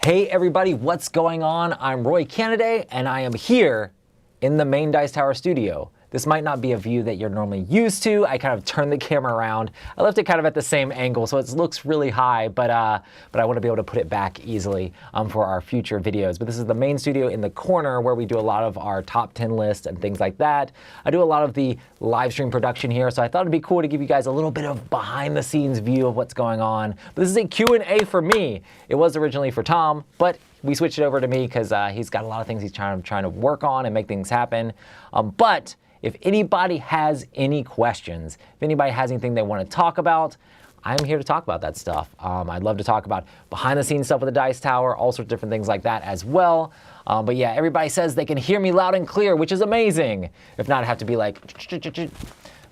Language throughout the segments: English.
Hey everybody, what's going on? I'm Roy Cannaday and I am here in the main Dice Tower studio. This might not be a view that you're normally used to. I kind of turned the camera around. I left it kind of at the same angle so it looks really high, but I want to be able to put it back easily for our future videos. But this is the main studio in the corner where we do a lot of our top 10 lists and things like that. I do a lot of the live stream production here, so I thought it'd be cool to give you guys a little bit of behind the scenes view of what's going on. But this is a Q&A for me. It was originally for Tom, but we switched it over to me because he's got a lot of things he's trying to work on and make things happen. But if anybody has any questions, if anybody has anything they want to talk about, I'm here to talk about that stuff. I'd love to talk about behind the scenes stuff with the Dice Tower, all sorts of different things like that as well. But yeah, everybody says they can hear me loud and clear, which is amazing. If not, I have to be like,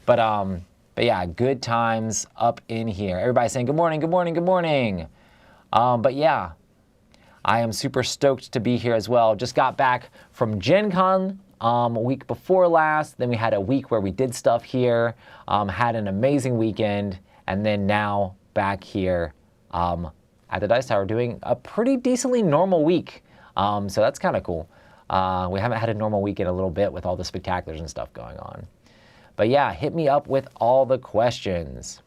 but yeah, good times up in here. Everybody's saying good morning, good morning, good morning. But yeah, I am super stoked to be here as well. Just got back from Gen Con a week before last. Then we had a week where we did stuff here, had an amazing weekend, and then now back here at the Dice Tower doing a pretty decently normal week. So that's kind of cool. We haven't had a normal week in a little bit with all the spectaculars and stuff going on. But yeah, hit me up with all the questions.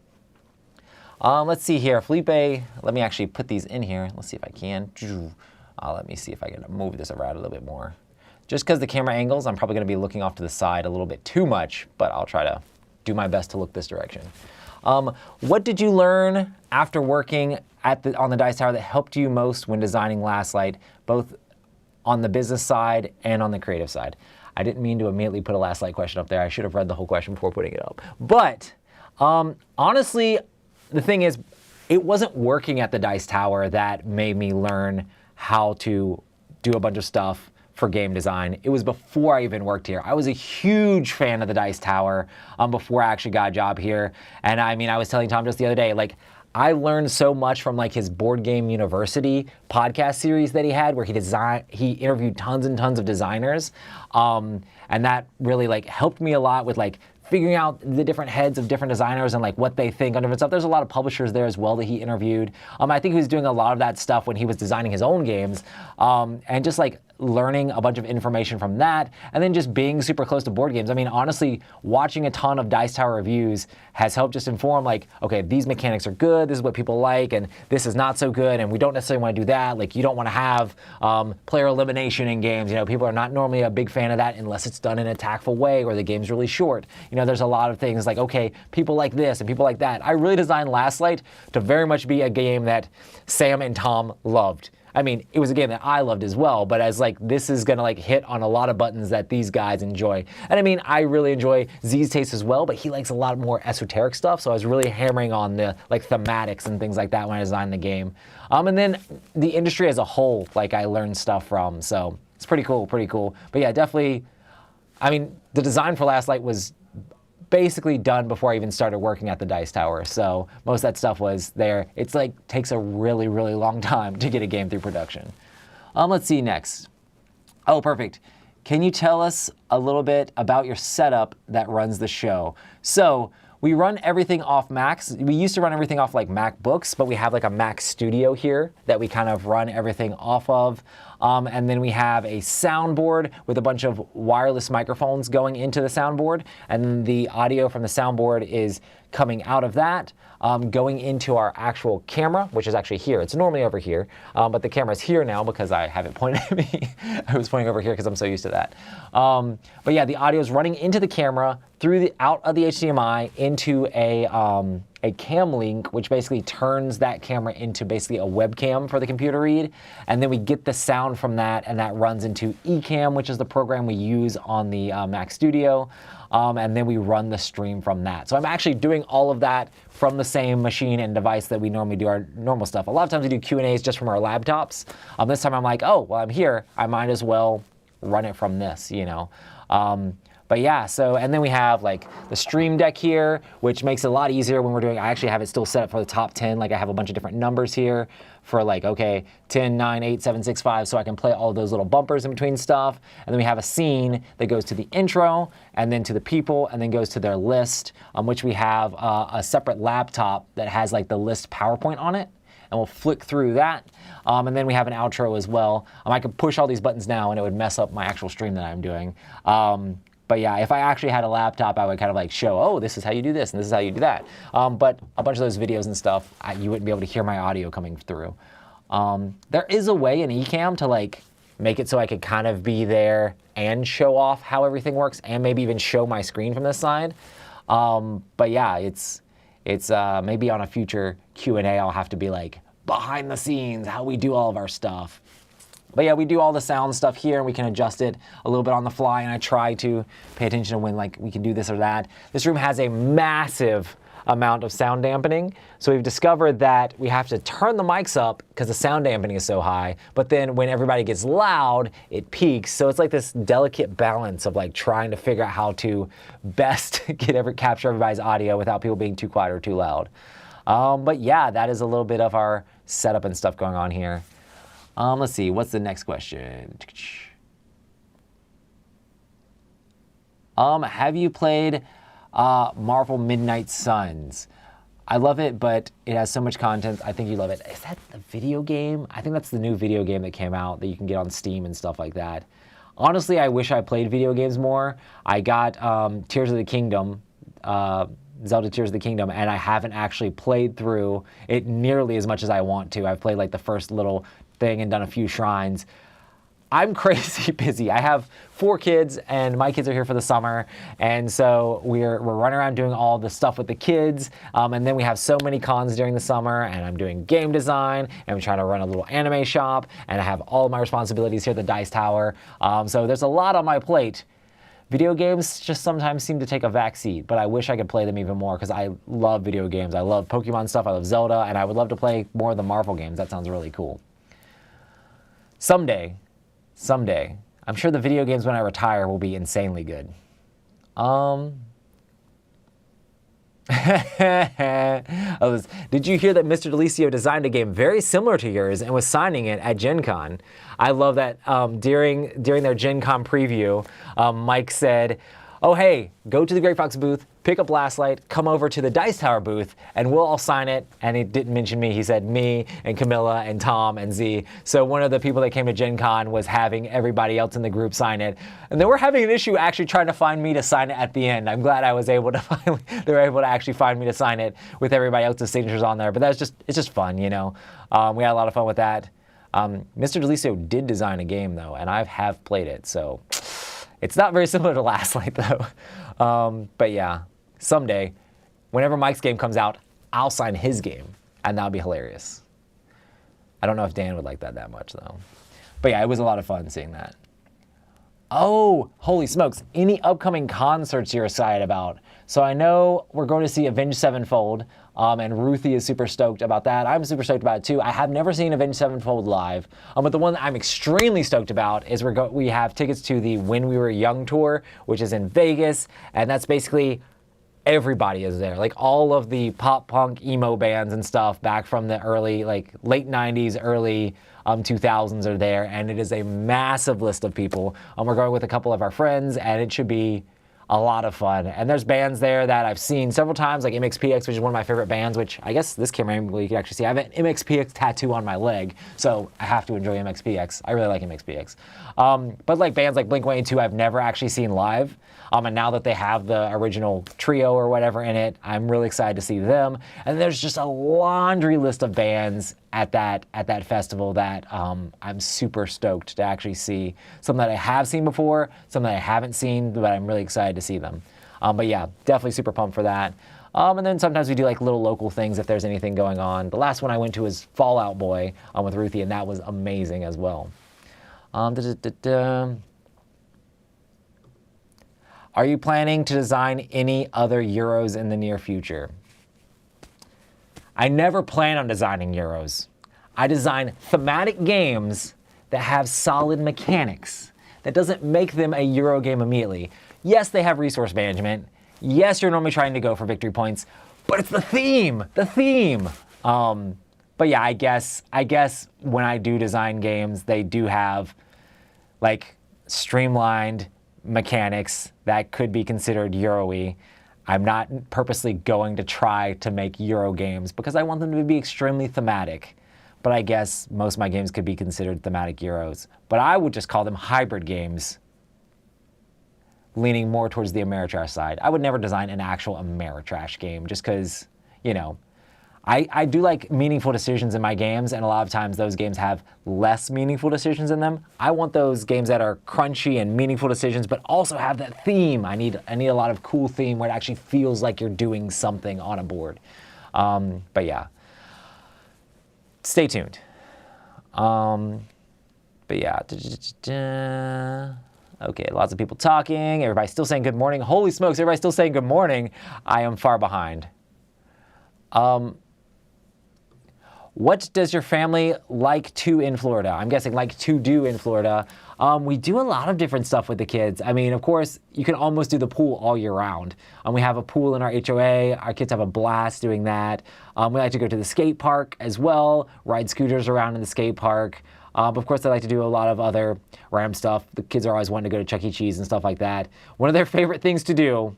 Let's see here, Felipe, let me actually put these in here. Let's see if I can. Let me see if I can move this around a little bit more. Just because the camera angles, I'm probably going to be looking off to the side a little bit too much, but I'll try to do my best to look this direction. What did you learn after working on the Dice Tower that helped you most when designing Last Light, both on the business side and on the creative side? I didn't mean to immediately put a Last Light question up there. I should have read the whole question before putting it up. But honestly, the thing is, it wasn't working at the Dice Tower that made me learn how to do a bunch of stuff for game design. It was before I even worked here. I was a huge fan of the Dice Tower before I actually got a job here. And I mean, I was telling Tom just the other day, like, I learned so much from like his Board Game University podcast series that he had, where he interviewed tons and tons of designers. And that really like helped me a lot with like figuring out the different heads of different designers and like what they think on different stuff. There's a lot of publishers there as well that he interviewed. I think he was doing a lot of that stuff when he was designing his own games, and just like learning a bunch of information from that, and then just being super close to board games. I mean, honestly, watching a ton of Dice Tower reviews has helped just inform like, okay, these mechanics are good, this is what people like, and this is not so good, and we don't necessarily want to do that. Like, you don't want to have player elimination in games. You know, people are not normally a big fan of that unless it's done in a tactful way or the game's really short. You know, there's a lot of things like, okay, people like this and people like that. I really designed Last Light to very much be a game that Sam and Tom loved. I mean, it was a game that I loved as well, but as like, this is gonna like hit on a lot of buttons that these guys enjoy. And I mean, I really enjoy Z's taste as well, but he likes a lot more esoteric stuff, so I was really hammering on the like thematics and things like that when I designed the game. And then the industry as a whole, like I learned stuff from, so it's pretty cool, pretty cool. But yeah, definitely, I mean, the design for Last Light was basically done before I even started working at the Dice Tower. So most of that stuff was there. It's like takes a really, really long time to get a game through production. Let's see next. Oh, perfect. Can you tell us a little bit about your setup that runs the show? So we run everything off Macs. We used to run everything off like MacBooks, but we have like a Mac Studio here that we kind of run everything off of. And then we have a soundboard with a bunch of wireless microphones going into the soundboard. And then the audio from the soundboard is coming out of that, going into our actual camera, which is actually here. It's normally over here, but the camera's here now because I have it pointed at me. I was pointing over here because I'm so used to that. But yeah, the audio is running into the camera, out of the HDMI into a cam link, which basically turns that camera into basically a webcam for the computer read. And then we get the sound from that, and that runs into Ecamm, which is the program we use on the Mac Studio. And then we run the stream from that. So I'm actually doing all of that from the same machine and device that we normally do our normal stuff. A lot of times we do Q&As just from our laptops. This time I'm like, oh, well, I'm here. I might as well run it from this, you know. But yeah, so, and then we have like the Stream Deck here, which makes it a lot easier when we're doing, I actually have it still set up for the top 10. Like I have a bunch of different numbers here for like, okay, 10, 9, 8, 7, 6, 5, so I can play all those little bumpers in between stuff. And then we have a scene that goes to the intro, and then to the people, and then goes to their list, which we have a separate laptop that has like the list PowerPoint on it. and we'll flick through that. And then we have an outro as well. I could push all these buttons now and it would mess up my actual stream that I'm doing. But yeah, if I actually had a laptop, I would kind of like show, oh, this is how you do this and this is how you do that. But a bunch of those videos and stuff, you wouldn't be able to hear my audio coming through. There is a way in Ecamm to like make it so I could kind of be there and show off how everything works and maybe even show my screen from this side. But yeah, it's maybe on a future Q&A I'll have to be like behind the scenes, how we do all of our stuff. But yeah, we do all the sound stuff here and we can adjust it a little bit on the fly, and I try to pay attention to when like we can do this or that. This room has a massive amount of sound dampening. So we've discovered that we have to turn the mics up because the sound dampening is so high, but then when everybody gets loud, it peaks. So it's like this delicate balance of like trying to figure out how to best capture everybody's audio without people being too quiet or too loud. But yeah, that is a little bit of our setup and stuff going on here. Let's see, what's the next question? Have you played Marvel Midnight Suns? I love it, but it has so much content. I think you love it. Is that the video game? I think that's the new video game that came out that you can get on Steam and stuff like that. Honestly, I wish I played video games more. I got Tears of the Kingdom, Zelda Tears of the Kingdom, and I haven't actually played through it nearly as much as I want to. I've played like the first little thing and done a few shrines. I'm crazy busy. I have 4 kids and my kids are here for the summer, and so we're running around doing all the stuff with the kids, and then we have so many cons during the summer, and I'm doing game design, and I'm trying to run a little anime shop, and I have all of my responsibilities here at the Dice Tower, so there's a lot on my plate. Video games just sometimes seem to take a back seat, but I wish I could play them even more because I love video games. I love Pokemon stuff, I love Zelda, and I would love to play more of the Marvel games. That sounds really cool. Someday, I'm sure the video games when I retire will be insanely good. Did you hear that Mr. Delisio designed a game very similar to yours and was signing it at Gen Con? I love that during their Gen Con preview, Mike said, oh hey, go to the Great Fox booth, pick up Last Light, come over to the Dice Tower booth, and we'll all sign it. And he didn't mention me. He said me and Camilla and Tom and Z. So one of the people that came to Gen Con was having everybody else in the group sign it. And they were having an issue actually trying to find me to sign it at the end. I'm glad I was able to they were able to actually find me to sign it with everybody else's signatures on there. But it's just fun, you know. We had a lot of fun with that. Mr. Delisio did design a game though, and I have played it, so it's not very similar to Last Light though. But yeah, someday, whenever Mike's game comes out, I'll sign his game, and that'll be hilarious. I don't know if Dan would like that much though. But yeah, it was a lot of fun seeing that. Oh, holy smokes, any upcoming concerts you're excited about? So I know we're going to see Avenged Sevenfold, and Ruthie is super stoked about that. I'm super stoked about it too. I have never seen Avenged Sevenfold live, but the one that I'm extremely stoked about is we have tickets to the When We Were Young tour, which is in Vegas, and that's basically everybody is there. Like all of the pop punk emo bands and stuff back from the early, like late 90s, early 2000s are there, and it is a massive list of people. We're going with a couple of our friends, and it should be a lot of fun. And there's bands there that I've seen several times, like MXPX, which is one of my favorite bands, which I guess this camera angle you can actually see. I have an MXPX tattoo on my leg, so I have to enjoy MXPX. I really like MXPX. But like bands like Blink-182, I've never actually seen live. And now that they have the original trio or whatever in it, I'm really excited to see them. And there's just a laundry list of bands at that festival that I'm super stoked to actually see. Some that I have seen before, some that I haven't seen, but I'm really excited to see them. But yeah, definitely super pumped for that. And then sometimes we do like little local things if there's anything going on. The last one I went to was Fall Out Boy with Ruthie, and that was amazing as well. Are you planning to design any other Euros in the near future? I never plan on designing Euros. I design thematic games that have solid mechanics. That doesn't make them a Euro game immediately. Yes, they have resource management. Yes, you're normally trying to go for victory points, but it's the theme. But yeah, I guess when I do design games, they do have like streamlined mechanics that could be considered Euro-y. I'm not purposely going to try to make Euro games because I want them to be extremely thematic. but I guess most of my games could be considered thematic Euros. But I would just call them hybrid games, leaning more towards the Ameritrash side. I would never design an actual Ameritrash game just because, you know, I do like meaningful decisions in my games, and a lot of times those games have less meaningful decisions in them. I want those games that are crunchy and meaningful decisions, but also have that theme. I need a lot of cool theme where it actually feels like you're doing something on a board. But yeah, stay tuned. But yeah, okay, lots of people talking. Everybody's still saying good morning. Holy smokes, everybody's still saying good morning. I am far behind. What does your family like to in Florida? I'm guessing like to do in Florida. We do a lot of different stuff with the kids. I mean, of course, you can almost do the pool all year round. We have a pool in our HOA. Our kids have a blast doing that. We like to go to the skate park as well, ride scooters around in the skate park. But of course, they like to do a lot of other random stuff. The kids are always wanting to go to Chuck E. Cheese and stuff like that. One of their favorite things to do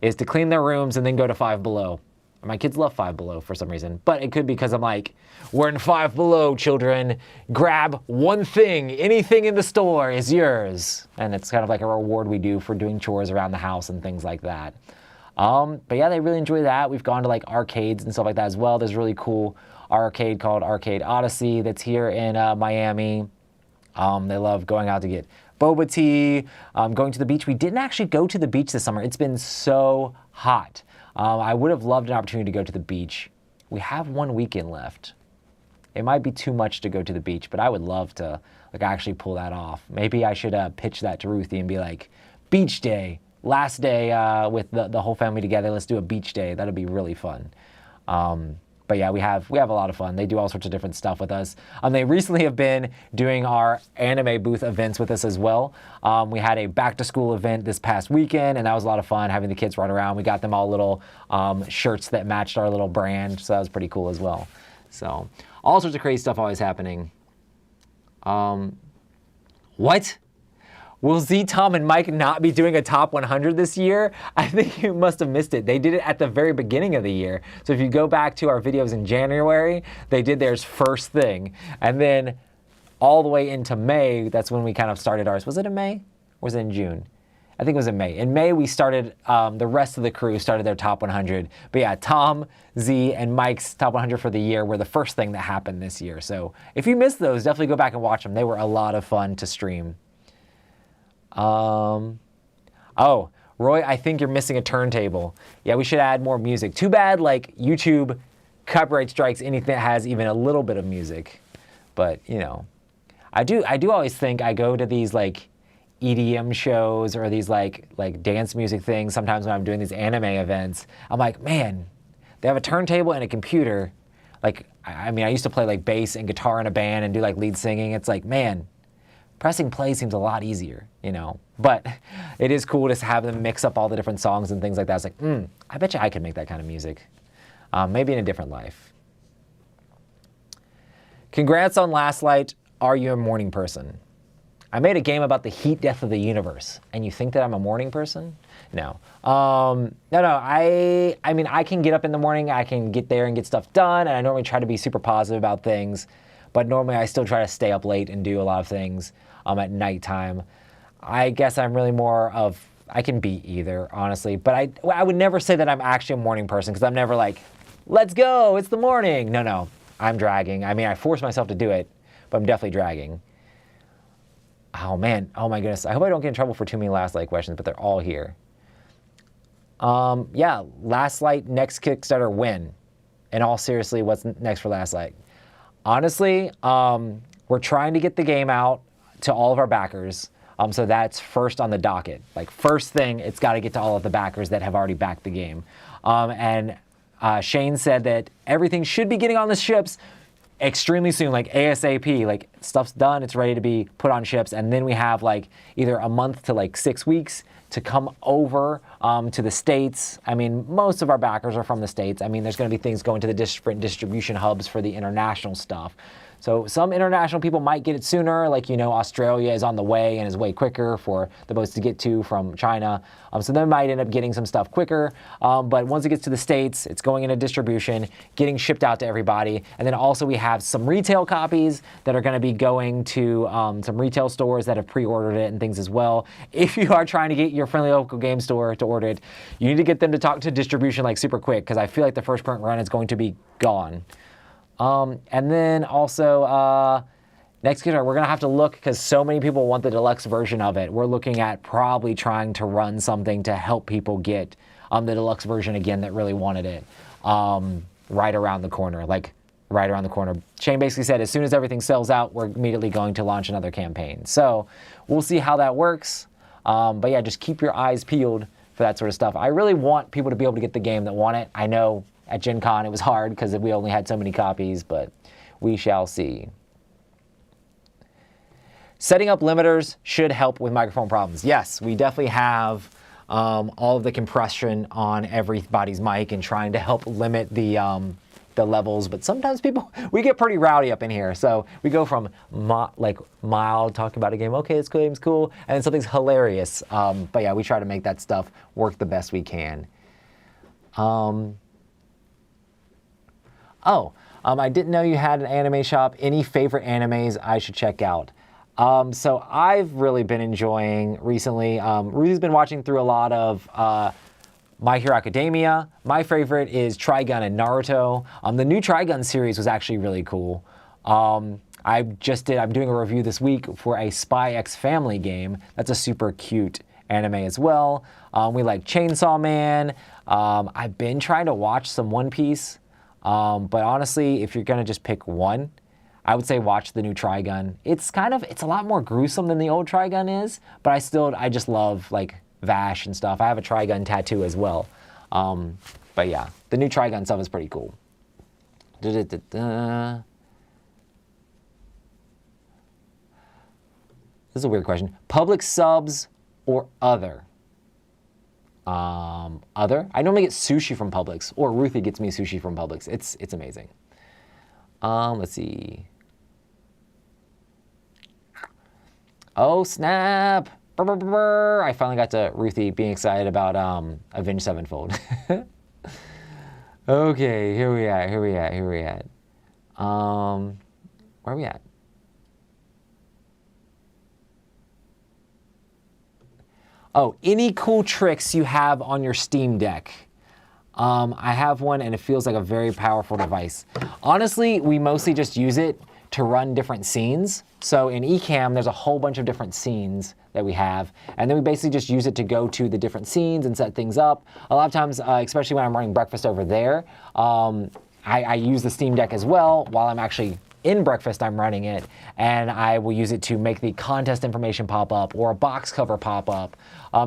is to clean their rooms and then go to Five Below. My kids love Five Below for some reason, but it could be because I'm like, we're in Five Below, children. Grab one thing, anything in the store is yours. And it's kind of like a reward we do for doing chores around the house and things like that. But yeah, they really enjoy that. We've gone to like arcades and stuff like that as well. There's a really cool arcade called Arcade Odyssey that's here in Miami. They love going out to get boba tea, going to the beach. We didn't actually go to the beach this summer. It's been so hot. I would have loved an opportunity to go to the beach. We have one weekend left. It might be too much to go to the beach, but I would love to like actually pull that off. Maybe I should pitch that to Ruthie and be like, beach day, last day with the whole family together. Let's do a beach day. That'd be really fun. But yeah, we have a lot of fun. They do all sorts of different stuff with us. They recently have been doing our anime booth events with us as well. We had a back to school event this past weekend, and that was a lot of fun having the kids run around. We got them all little shirts that matched our little brand, so that was pretty cool as well. So all sorts of crazy stuff always happening. What? Will Z, Tom, and Mike not be doing a top 100 this year? I think you must have missed it. They did it at the very beginning of the year. So if you go back to our videos in January, they did theirs first thing. And then all the way into May, that's when we kind of started ours. Was it in May? Or was it in June? I think it was in May. In May, we started, the rest of the crew started their top 100. But yeah, Tom, Z, and Mike's top 100 for the year were the first thing that happened this year. So if you missed those, definitely go back and watch them. They were a lot of fun to stream. Oh, Roy, I think you're missing a turntable. Yeah, we should add more music. Too bad, like, YouTube copyright strikes anything that has even a little bit of music. But, you know, I do always think I go to these, like, EDM shows or these, like dance music things. Sometimes when I'm doing these anime events, I'm like, man, they have a turntable and a computer. Like, I mean, I used to play, like, bass and guitar in a band and do, like, lead singing. It's like, man, pressing play seems a lot easier, you know, but it is cool to have them mix up all the different songs and things like that. It's like, I bet you I could make that kind of music, maybe in a different life. Congrats on Last Light. Are you a morning person? I made a game about the heat death of the universe, and you think that I'm a morning person? No. No. I mean, I can get up in the morning, I can get there and get stuff done, and I normally try to be super positive about things, but normally I still try to stay up late and do a lot of things at nighttime. I guess I'm really more of, I can be either, honestly, but I would never say that I'm actually a morning person, because I'm never like, let's go, it's the morning. No, I'm dragging. I mean, I force myself to do it, but I'm definitely dragging. Oh man, oh my goodness. I hope I don't get in trouble for too many Last Light questions, but they're all here. Yeah, Last Light, next Kickstarter, when? In all seriously, what's next for Last Light? Honestly, we're trying to get the game out to all of our backers. So that's first on the docket. Like, first thing, it's got to get to all of the backers that have already backed the game. And Shane said that everything should be getting on the ships extremely soon, like ASAP. Like, stuff's done, it's ready to be put on ships, and then we have like either a month to like 6 weeks to come over to the States. I mean, most of our backers are from the States. I mean, there's going to be things going to the different distribution hubs for the international stuff. So some international people might get it sooner, like, Australia is on the way and is way quicker for the boats to get to from China. So they might end up getting some stuff quicker. But once it gets to the States, it's going into distribution, getting shipped out to everybody. And then also we have some retail copies that are going to be going to some retail stores that have pre-ordered it and things as well. If you are trying to get your friendly local game store to order it, you need to get them to talk to distribution like super quick, because I feel like the first print run is going to be gone. And then also, next Kickstarter, we're going to have to look, because so many people want the deluxe version of it. We're looking at probably trying to run something to help people get the deluxe version again that really wanted it right around the corner, right around the corner. Shane basically said as soon as everything sells out, we're immediately going to launch another campaign. So we'll see how that works. But yeah, just keep your eyes peeled for that sort of stuff. I really want people to be able to get the game that want it. I know at Gen Con it was hard because we only had so many copies, but we shall see. Setting up limiters should help with microphone problems. Yes, we definitely have all of the compression on everybody's mic and trying to help limit the levels, but sometimes we get pretty rowdy up in here. So we go from mild, talking about a game, okay, this game's cool, and then something's hilarious. But yeah, we try to make that stuff work the best we can. I didn't know you had an anime shop. Any favorite animes I should check out? So I've really been enjoying recently, Ruthie's been watching through a lot of My Hero Academia. My favorite is Trigun and Naruto. The new Trigun series was actually really cool. I'm doing a review this week for a Spy X Family game. That's a super cute anime as well. We like Chainsaw Man. I've been trying to watch some One Piece. But honestly, if you're gonna just pick one, I would say watch the new Trigun. It's a lot more gruesome than the old Trigun is, but I just love like Vash and stuff. I have a Trigun tattoo as well. But yeah, the new Trigun stuff is pretty cool. This is a weird question. Public subs or other? Other? I normally get sushi from Publix, or Ruthie gets me sushi from Publix. It's amazing. Let's see. Oh, snap! Brr, brr, brr, brr. I finally got to Ruthie being excited about Avenged Sevenfold. Okay, here we at. Where are we at? Oh, any cool tricks you have on your Steam Deck? I have one and it feels like a very powerful device. Honestly, we mostly just use it to run different scenes. So in Ecamm, there's a whole bunch of different scenes that we have, and then we basically just use it to go to the different scenes and set things up. A lot of times, especially when I'm running breakfast over there, I use the Steam Deck as well. While I'm actually in breakfast, I'm running it, and I will use it to make the contest information pop up or a box cover pop up.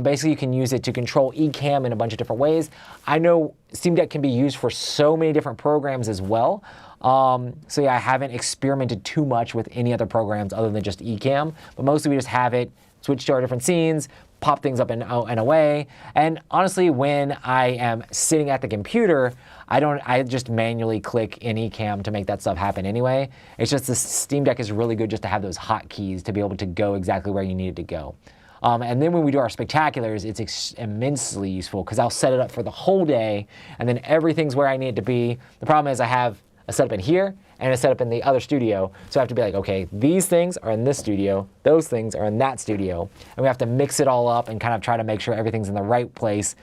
Basically, you can use it to control Ecamm in a bunch of different ways. I know Steam Deck can be used for so many different programs as well. So yeah, I haven't experimented too much with any other programs other than just Ecamm, but mostly we just have it, switch to our different scenes, pop things up and away. And honestly, when I am sitting at the computer, I just manually click in Ecamm to make that stuff happen anyway. It's just the Steam Deck is really good just to have those hotkeys to be able to go exactly where you need it to go. And then when we do our spectaculars, it's immensely useful because I'll set it up for the whole day and then everything's where I need it to be. The problem is I have a setup in here and a setup in the other studio. So I have to be like, okay, these things are in this studio, those things are in that studio. And we have to mix it all up and kind of try to make sure everything's in the right place.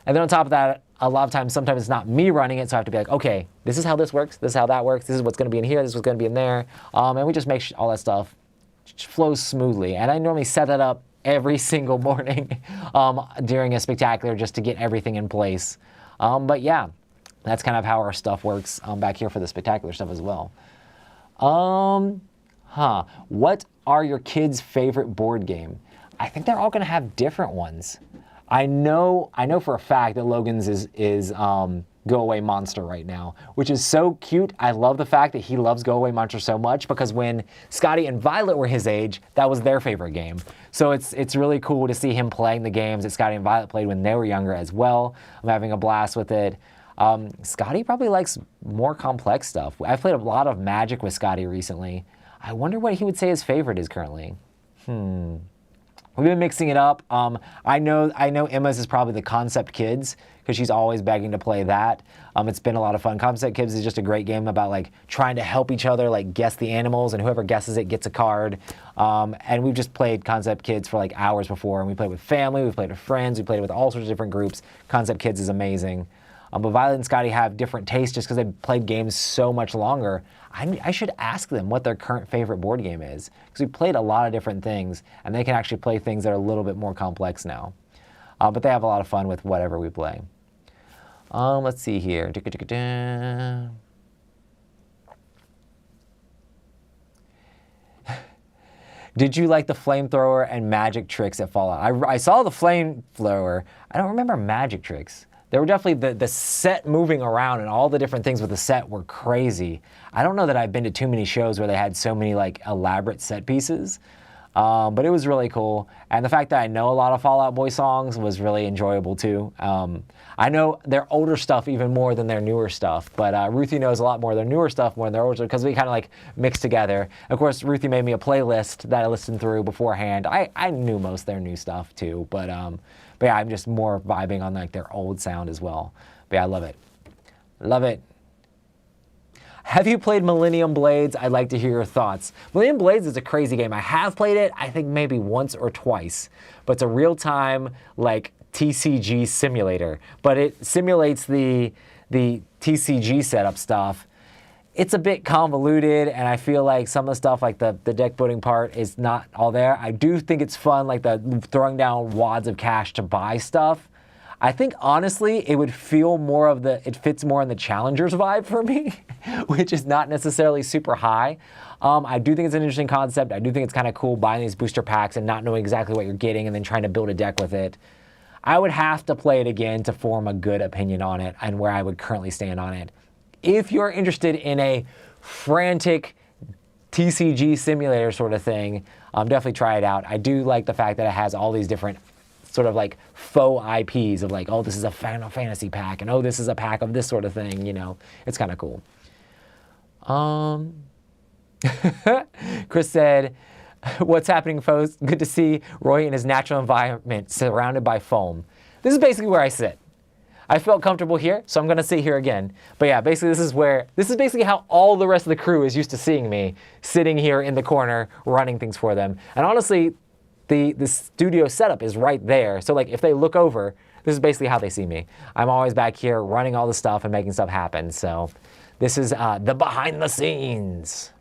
And then on top of that, a lot of times, sometimes it's not me running it, so I have to be like, okay, this is how this works, this is how that works, this is what's gonna be in here, this is what's gonna be in there. And we just make sure all that stuff flows smoothly. And I normally set that up every single morning during a spectacular just to get everything in place. But yeah, that's kind of how our stuff works back here for the spectacular stuff as well. What are your kids' favorite board game? I think they're all gonna have different ones. I know for a fact that Logan's is Go Away Monster right now, which is so cute. I love the fact that he loves Go Away Monster so much because when Scotty and Violet were his age, that was their favorite game. So it's really cool to see him playing the games that Scotty and Violet played when they were younger as well. I'm having a blast with it. Scotty probably likes more complex stuff. I've played a lot of Magic with Scotty recently. I wonder what he would say his favorite is currently. We've been mixing it up. I know Emma's is probably the Concept Kids because she's always begging to play that. It's been a lot of fun. Concept Kids is just a great game about like trying to help each other like guess the animals, and whoever guesses it gets a card. And we've just played Concept Kids for like hours before, and we played with family, we played with friends, we played with all sorts of different groups. Concept Kids is amazing. But Violet and Scotty have different tastes just because they've played games so much longer. I should ask them what their current favorite board game is, because we've played a lot of different things, and they can actually play things that are a little bit more complex now. But they have a lot of fun with whatever we play. Let's see here. Did you like the flamethrower and magic tricks at Fallout? I saw the flamethrower. I don't remember magic tricks. There were definitely the set moving around, and all the different things with the set were crazy. I don't know that I've been to too many shows where they had so many like elaborate set pieces, but it was really cool. And the fact that I know a lot of Fall Out Boy songs was really enjoyable too. I know their older stuff even more than their newer stuff, but Ruthie knows a lot more of their newer stuff more than their older stuff because we kind of like mixed together. Of course, Ruthie made me a playlist that I listened through beforehand. I knew most of their new stuff too, but yeah, I'm just more vibing on like their old sound as well. But yeah, I love it. Love it. Have you played Millennium Blades? I'd like to hear your thoughts. Millennium Blades is a crazy game. I have played it, I think maybe once or twice, but it's a real-time like TCG simulator. But it simulates the TCG setup stuff. It's a bit convoluted, and I feel like some of the stuff, like the deck building part, is not all there. I do think it's fun, like the throwing down wads of cash to buy stuff. I think, honestly, it would feel more of it fits more in the Challengers vibe for me, which is not necessarily super high. I do think it's an interesting concept. I do think it's kind of cool buying these booster packs and not knowing exactly what you're getting and then trying to build a deck with it. I would have to play it again to form a good opinion on it and where I would currently stand on it. If you're interested in a frantic TCG simulator sort of thing, definitely try it out. I do like the fact that it has all these different sort of like faux IPs of like, oh, this is a Final Fantasy pack, and oh, this is a pack of this sort of thing, you know. It's kind of cool. Chris said, what's happening, folks? Good to see Roy in his natural environment, surrounded by foam. This is basically where I sit. I felt comfortable here, so I'm gonna sit here again. But yeah, basically this is basically how all the rest of the crew is used to seeing me, sitting here in the corner, running things for them. And honestly, the studio setup is right there. So like if they look over, this is basically how they see me. I'm always back here running all the stuff and making stuff happen. So this is the behind the scenes.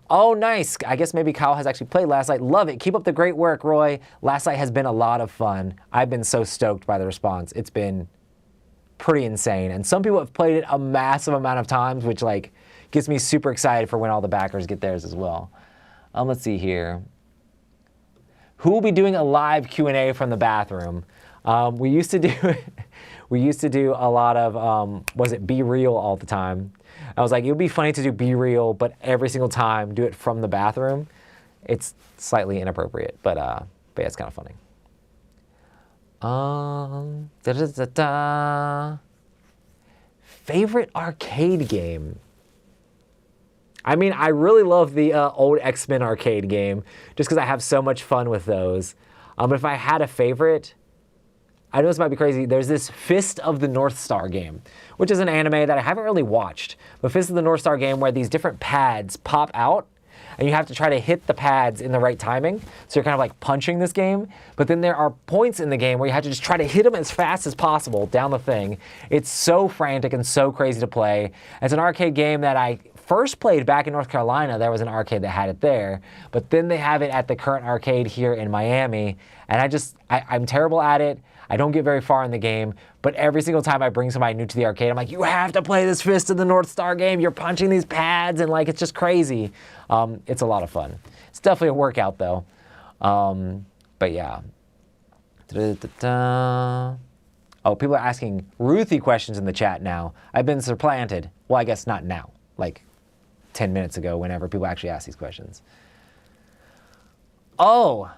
Oh, nice. I guess maybe Kyle has actually played Last Light. Love it. Keep up the great work, Roy. Last Light has been a lot of fun. I've been so stoked by the response. It's been pretty insane. And some people have played it a massive amount of times, which like gets me super excited for when all the backers get theirs as well. Let's see here. Who will be doing a live Q&A from the bathroom? We used to do a lot of, was it Be Real all the time? I was like, it would be funny to do Be Real, but every single time do it from the bathroom. It's slightly inappropriate, but yeah, it's kind of funny. Favorite arcade game? I mean, I really love the old X-Men arcade game, just because I have so much fun with those. But if I had a favorite, I know this might be crazy, there's this Fist of the North Star game, which is an anime that I haven't really watched. But Fist of the North Star game where these different pads pop out, and you have to try to hit the pads in the right timing. So you're kind of like punching this game. But then there are points in the game where you have to just try to hit them as fast as possible down the thing. It's so frantic and so crazy to play. It's an arcade game that I first played back in North Carolina. There was an arcade that had it there. But then they have it at the current arcade here in Miami. And I'm terrible at it. I don't get very far in the game, but every single time I bring somebody new to the arcade, I'm like, you have to play this Fist of the North Star game. You're punching these pads, and like, it's just crazy. It's a lot of fun. It's definitely a workout though. But yeah. Oh, people are asking Ruthie questions in the chat now. I've been supplanted. Well, I guess not now, like 10 minutes ago, whenever people actually ask these questions. Oh,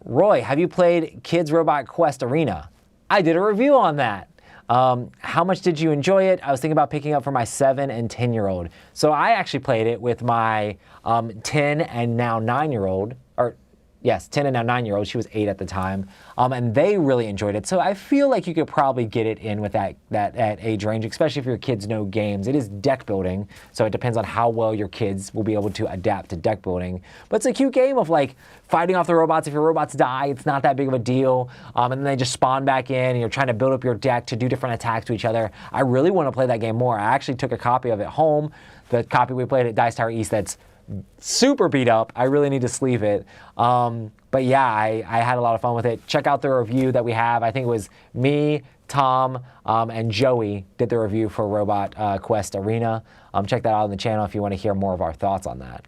Roy, have you played Kids Robot Quest Arena? I did a review on that. How much did you enjoy it? I was thinking about picking up for my 7 and 10-year-old. So I actually played it with my 10 and now 9-year-old, or yes, 10 and now 9-year-old. She was 8 at the time, and they really enjoyed it. So I feel like you could probably get it in with that age range, especially if your kids know games. It is deck building, so it depends on how well your kids will be able to adapt to deck building. But it's a cute game of like fighting off the robots. If your robots die, it's not that big of a deal, and then they just spawn back in, and you're trying to build up your deck to do different attacks to each other. I really want to play that game more. I actually took a copy of it home, the copy we played at Dice Tower East that's super beat up. I really need to sleeve it. But yeah, I had a lot of fun with it. Check out the review that we have. I think it was me, Tom, and Joey did the review for Robot Quest Arena. Check that out on the channel if you want to hear more of our thoughts on that.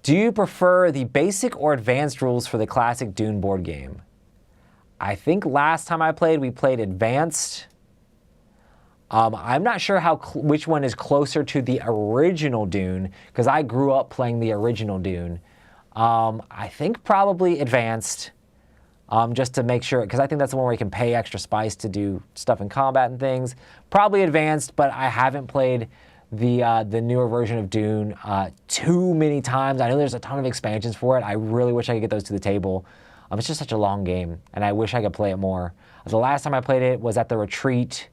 Do you prefer the basic or advanced rules for the classic Dune board game? I think last time I played, we played advanced. I'm not sure which one is closer to the original Dune, because I grew up playing the original Dune. I think probably advanced, just to make sure, because I think that's the one where you can pay extra spice to do stuff in combat and things. Probably advanced, but I haven't played the newer version of Dune too many times. I know there's a ton of expansions for it. I really wish I could get those to the table. It's just such a long game, and I wish I could play it more. The last time I played it was at the retreat.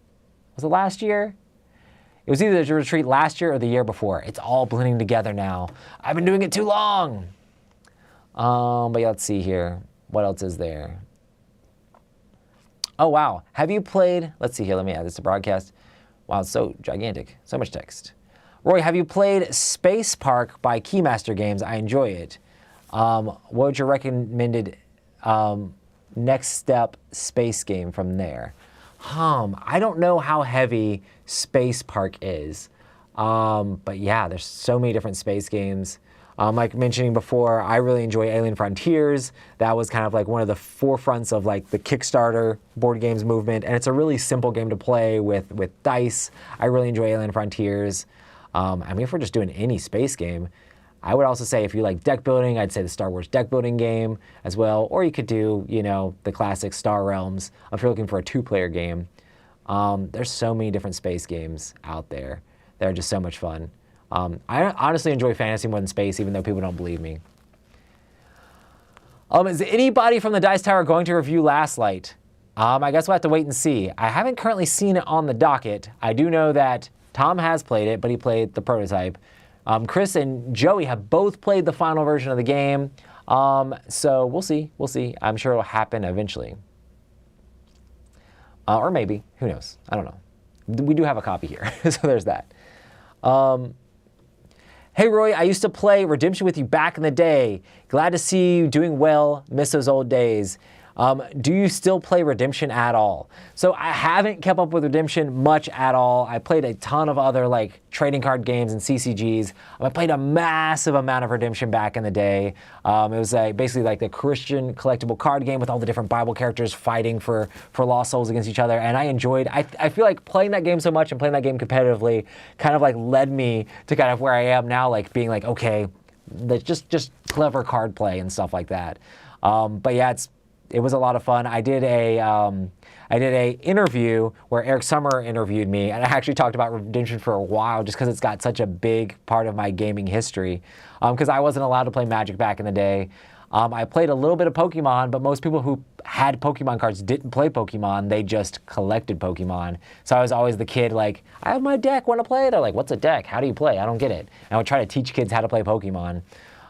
Was it last year? It was either the retreat last year or the year before. It's all blending together now. I've been doing it too long. But yeah, let's see here. What else is there? Oh, wow. Have you played, let's see here, let me add this to broadcast. Wow, it's so gigantic. So much text. Roy, have you played Space Park by Keymaster Games? I enjoy it. What would your recommended next step space game from there? I don't know how heavy Space Park is, but yeah, there's so many different space games. Like mentioning before, I really enjoy Alien Frontiers. That was kind of like one of the forefronts of like the Kickstarter board games movement, and it's a really simple game to play with dice. I really enjoy Alien Frontiers. I mean, if we're just doing any space game, I would also say if you like deck building, I'd say the Star Wars deck building game as well. Or you could do, you know, the classic Star Realms if you're looking for a 2-player game. There's so many different space games out there that are just so much fun. I honestly enjoy fantasy more than space, even though people don't believe me. Is anybody from the Dice Tower going to review Last Light? I guess we'll have to wait and see. I haven't currently seen it on the docket. I do know that Tom has played it, but he played the prototype. Chris and Joey have both played the final version of the game, so we'll see. We'll see. I'm sure it'll happen eventually. Or maybe. Who knows? I don't know. We do have a copy here, so there's that. Hey, Roy, I used to play Redemption with you back in the day. Glad to see you doing well. Miss those old days. Do you still play Redemption at all? So I haven't kept up with Redemption much at all. I played a ton of other like trading card games and CCGs. I played a massive amount of Redemption back in the day. It was basically like the Christian collectible card game with all the different Bible characters fighting for lost souls against each other. And I enjoyed, I feel like playing that game so much and playing that game competitively kind of like led me to kind of where I am now, like being like, okay, just clever card play and stuff like that. But yeah, it was a lot of fun. I did a interview where Eric Sommer interviewed me, and I actually talked about Redemption for a while just because it's got such a big part of my gaming history. Because I wasn't allowed to play Magic back in the day. I played a little bit of Pokemon, but most people who had Pokemon cards didn't play Pokemon. They just collected Pokemon. So I was always the kid like, I have my deck, want to play? They're like, what's a deck? How do you play? I don't get it. And I would try to teach kids how to play Pokemon.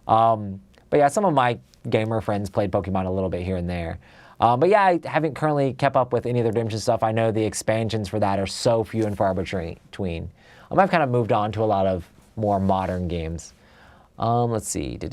But yeah, some of my gamer friends played Pokemon a little bit here and there. But yeah, I haven't currently kept up with any of the Redemption stuff. I know the expansions for that are so few and far between. I've kind of moved on to a lot of more modern games. Let's see. Do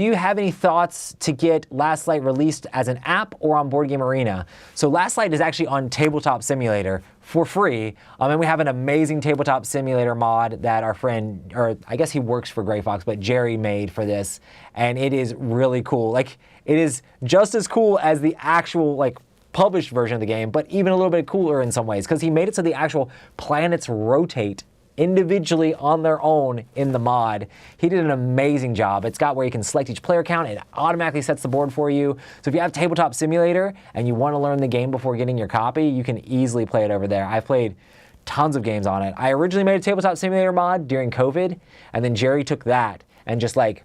you have any thoughts to get Last Light released as an app or on Board Game Arena? So Last Light is actually on Tabletop Simulator for free. And we have an amazing Tabletop Simulator mod that our friend, or I guess he works for Gray Fox, but Jerry made for this. And it is really cool. Like, it is just as cool as the actual, like, published version of the game, but even a little bit cooler in some ways, because he made it so the actual planets rotate individually on their own in the mod. He did an amazing job. It's got where you can select each player count. It automatically sets the board for you. So if you have Tabletop Simulator and you want to learn the game before getting your copy, you can easily play it over there. I've played tons of games on it. I originally made a Tabletop Simulator mod during COVID, and then Jerry took that and just like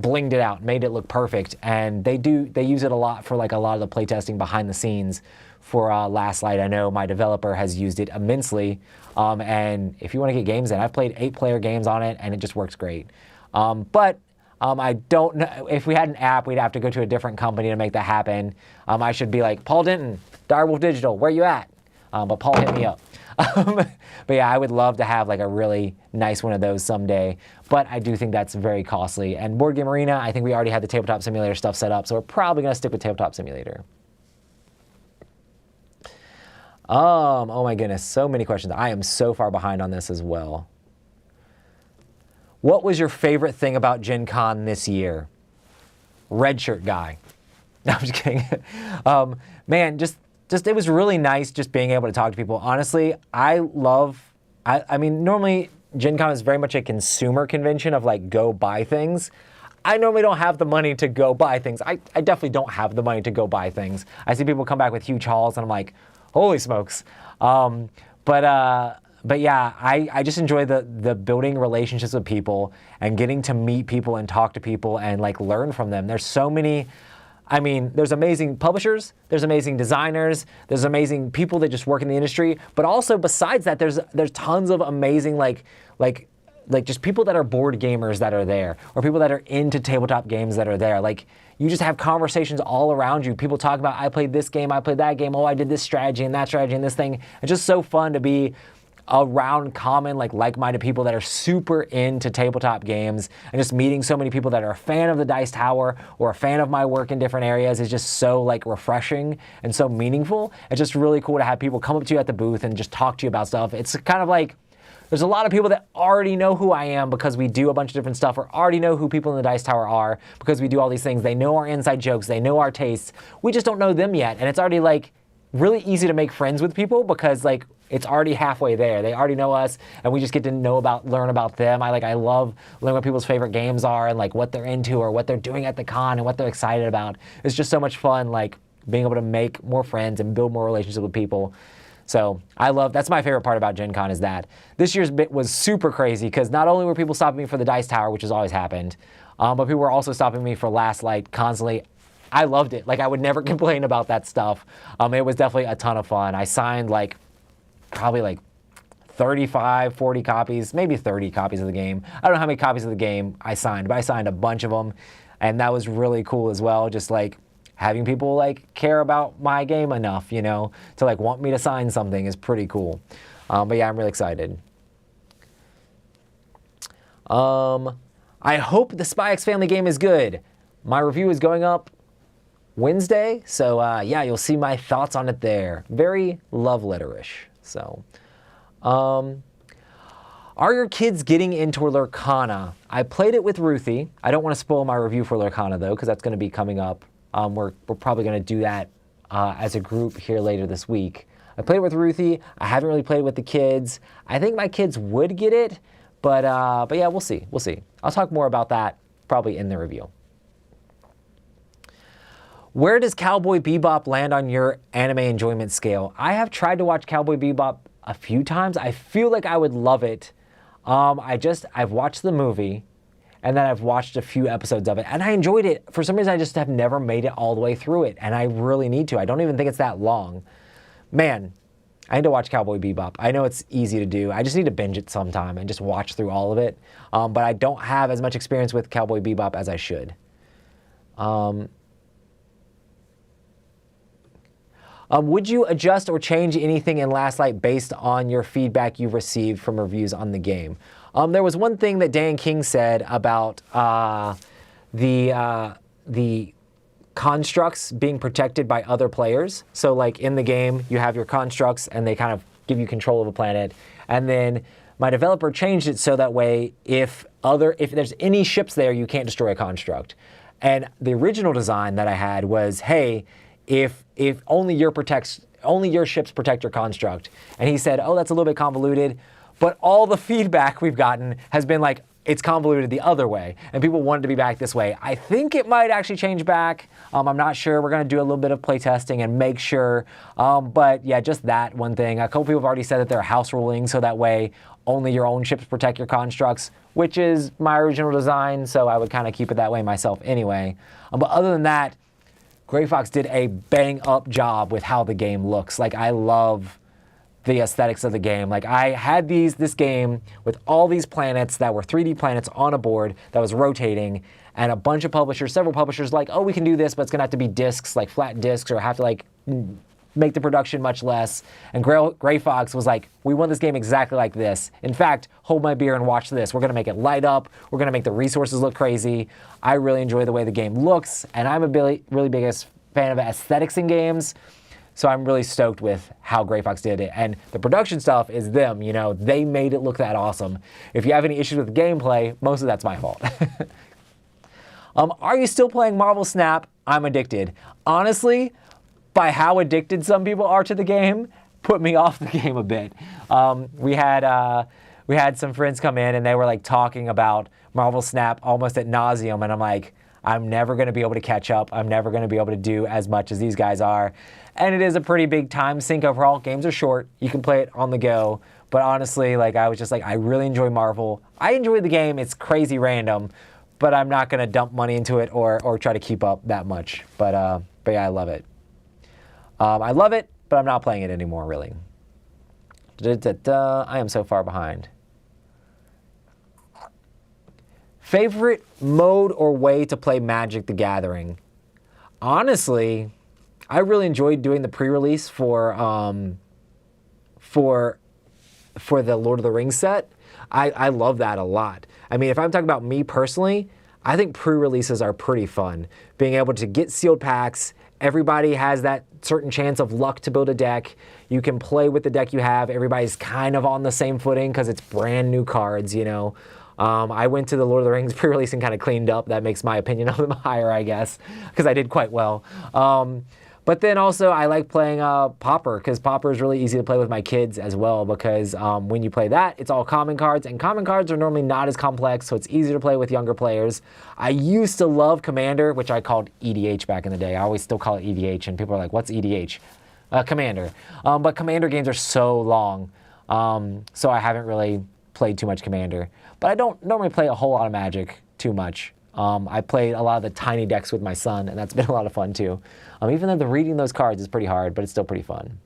blinged it out, made it look perfect. And they use it a lot for like a lot of the playtesting behind the scenes for Last Light. I know my developer has used it immensely. And if you want to get games in, I've played 8-player games on it, and it just works great. But I don't know, if we had an app, we'd have to go to a different company to make that happen. I should be like, Paul Denton, Direwolf Digital, where you at? But Paul hit me up. But yeah, I would love to have like a really nice one of those someday, but I do think that's very costly. And Board Game Arena, I think we already had the Tabletop Simulator stuff set up, so we're probably going to stick with Tabletop Simulator. Oh my goodness, so many questions. I am so far behind on this as well. What was your favorite thing about Gen Con this year? Red shirt guy. No, I'm just kidding. Man, just it was really nice just being able to talk to people. Honestly, I mean, normally Gen Con is very much a consumer convention of like go buy things. I normally don't have the money to go buy things. I definitely don't have the money to go buy things. I see people come back with huge hauls and I'm like, holy smokes. But yeah, I just enjoy the building relationships with people and getting to meet people and talk to people and like learn from them. There's so many, I mean, there's amazing publishers, there's amazing designers, there's amazing people that just work in the industry, but also besides that, there's tons of amazing like just people that are board gamers that are there, or people that are into tabletop games that are there. Like, you just have conversations all around you. People talk about, I played this game, I played that game, oh, I did this strategy and that strategy and this thing. It's just so fun to be around common, like-minded people that are super into tabletop games, and just meeting so many people that are a fan of the Dice Tower or a fan of my work in different areas is just so like refreshing and so meaningful. It's just really cool to have people come up to you at the booth and just talk to you about stuff. It's kind of like, there's a lot of people that already know who I am because we do a bunch of different stuff, or already know who people in the Dice Tower are because we do all these things. They know our inside jokes, they know our tastes. We just don't know them yet, and it's already like really easy to make friends with people because like it's already halfway there. They already know us, and we just get to learn about them. I love learning what people's favorite games are and like what they're into or what they're doing at the con and what they're excited about. It's just so much fun, like being able to make more friends and build more relationships with people. So that's my favorite part about Gen Con is that. This year's bit was super crazy because not only were people stopping me for the Dice Tower, which has always happened, but people were also stopping me for Last Light constantly. I loved it. Like, I would never complain about that stuff. It was definitely a ton of fun. I signed like probably like 35, 40 copies, maybe 30 copies of the game. I don't know how many copies of the game I signed, but I signed a bunch of them, and that was really cool as well. Just like having people like care about my game enough, you know, to like want me to sign something is pretty cool. But yeah, I'm really excited. I hope the Spy X Family game is good. My review is going up Wednesday, so yeah, you'll see my thoughts on it there. Very love letter-ish. So, are your kids getting into Lurkana? I played it with Ruthie. I don't want to spoil my review for Lurkana though, because that's going to be coming up. We're probably going to do that as a group here later this week. I played it with Ruthie. I haven't really played it with the kids. I think my kids would get it, but yeah, we'll see. We'll see. I'll talk more about that probably in the review. Where does Cowboy Bebop land on your anime enjoyment scale? I have tried to watch Cowboy Bebop a few times. I feel like I would love it. I've watched the movie, and then I've watched a few episodes of it, and I enjoyed it. For some reason, I just have never made it all the way through it, and I really need to. I don't even think it's that long. Man, I need to watch Cowboy Bebop. I know it's easy to do. I just need to binge it sometime and just watch through all of it. But I don't have as much experience with Cowboy Bebop as I should. Would you adjust or change anything in Last Light based on your feedback you've received from reviews on the game? There was one thing that Dan King said about the constructs being protected by other players. So like in the game, you have your constructs and they kind of give you control of a planet. And then my developer changed it so that way if there's any ships there, you can't destroy a construct. And the original design that I had was, hey, if only your ships protect your construct. And he said, oh, that's a little bit convoluted, but all the feedback we've gotten has been like, it's convoluted the other way, and people want it to be back this way. I think it might actually change back. I'm not sure. We're gonna do a little bit of play testing and make sure. But yeah, just that one thing. A couple people have already said that they're house ruling, so that way only your own ships protect your constructs, which is my original design, so I would kind of keep it that way myself anyway. But other than that, Gray Fox did a bang-up job with how the game looks. Like, I love the aesthetics of the game. Like, I had this game with all these planets that were 3D planets on a board that was rotating, and a bunch of publishers, several publishers, like, oh, we can do this, but it's gonna have to be discs, like flat discs, or have to like make the production much less. And Gray Fox was like, we want this game exactly like this. In fact, hold my beer and watch this. We're gonna make it light up. We're gonna make the resources look crazy. I really enjoy the way the game looks, and I'm a really biggest fan of aesthetics in games. So I'm really stoked with how Gray Fox did it. And the production stuff is them, you know, they made it look that awesome. If you have any issues with the gameplay, most of that's my fault. Are you still playing Marvel Snap? I'm addicted. Honestly, by how addicted some people are to the game, put me off the game a bit. We had some friends come in and they were like talking about Marvel Snap almost ad nauseum, and I'm like, I'm never gonna be able to catch up. I'm never gonna be able to do as much as these guys are. And it is a pretty big time sink overall. Games are short. You can play it on the go. But honestly, like, I was just like, I really enjoy Marvel. I enjoy the game. It's crazy random, but I'm not gonna dump money into it or try to keep up that much. But yeah, I love it. I love it, but I'm not playing it anymore, really. I am so far behind. Favorite mode or way to play Magic the Gathering? Honestly, I really enjoyed doing the pre-release for the Lord of the Rings set. I love that a lot. I mean, if I'm talking about me personally, I think pre-releases are pretty fun. Being able to get sealed packs, everybody has that certain chance of luck to build a deck. You can play with the deck you have. Everybody's kind of on the same footing because it's brand new cards, you know. I went to the Lord of the Rings pre-release and kind of cleaned up. That makes my opinion of them higher, I guess, because I did quite well. But then also I like playing Pauper, because Pauper is really easy to play with my kids as well, because when you play that, it's all common cards, and common cards are normally not as complex, so it's easier to play with younger players. I used to love Commander, which I called EDH back in the day. I always still call it EDH, and people are like, what's EDH? Commander. But Commander games are so long, so I haven't really played too much Commander. But I don't normally play a whole lot of Magic too much. I played a lot of the tiny decks with my son, and that's been a lot of fun too. Even though the reading those cards is pretty hard, but it's still pretty fun.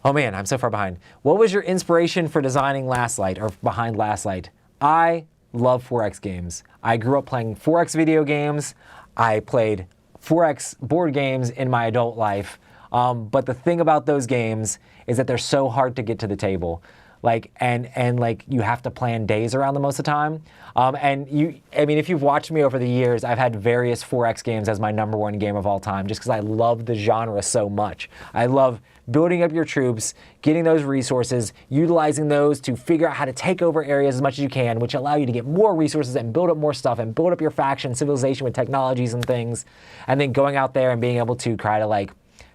Oh man, I'm so far behind. What was your inspiration for designing Last Light, or behind Last Light? I love 4X games. I grew up playing 4X video games. I played 4X board games in my adult life. But the thing about those games is that they're so hard to get to the table. Like, and like, you have to plan days around them most of the time. I mean, if you've watched me over the years, I've had various 4X games as my #1 game of all time, just because I love the genre so much. I love building up your troops, getting those resources, utilizing those to figure out how to take over areas as much as you can, which allow you to get more resources and build up more stuff and build up your faction, civilization with technologies and things. And then going out there and being able to try to like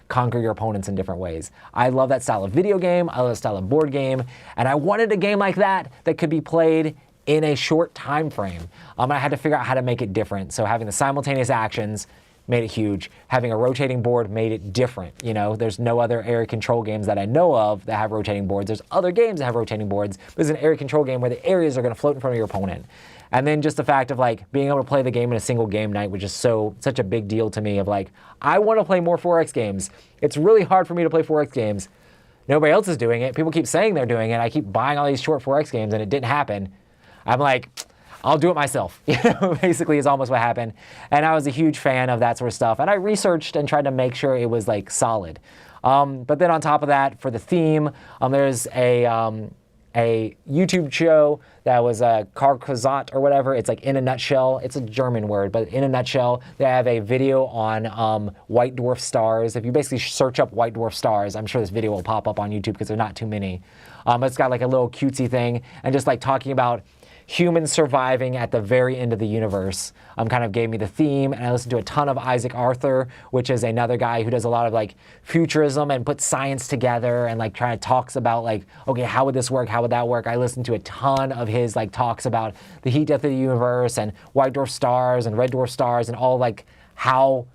conquer your opponents in different ways. I love that style of video game. I love that style of board game. And I wanted a game like that that could be played in a short time frame. I had to figure out how to make it different. So having the simultaneous actions made it huge. Having a rotating board made it different. You know, there's no other area control games that I know of that have rotating boards. There's other games that have rotating boards, but it's an area control game where the areas are going to float in front of your opponent. And then just the fact of like being able to play the game in a single game night, which is such a big deal to me, of like, I want to play more 4X games. It's really hard for me to play 4X games. Nobody else is doing it. People keep saying they're doing it. I keep buying all these short 4X games and it didn't happen. I'm like, I'll do it myself. You know, basically is almost what happened. And I was a huge fan of that sort of stuff. And I researched and tried to make sure it was like solid. But then on top of that, for the theme, there's a YouTube show that was Carcassonne or whatever. It's like In a Nutshell. It's a German word, but In a Nutshell, they have a video on white dwarf stars. If you basically search up white dwarf stars, I'm sure this video will pop up on YouTube because there are not too many. It's got like a little cutesy thing and just like talking about humans surviving at the very end of the universe kind of gave me the theme. And I listened to a ton of Isaac Arthur, which is another guy who does a lot of like futurism and puts science together and like trying to talks about like, okay, how would this work? How would that work? I listened to a ton of his like talks about the heat death of the universe and white dwarf stars and red dwarf stars and all like how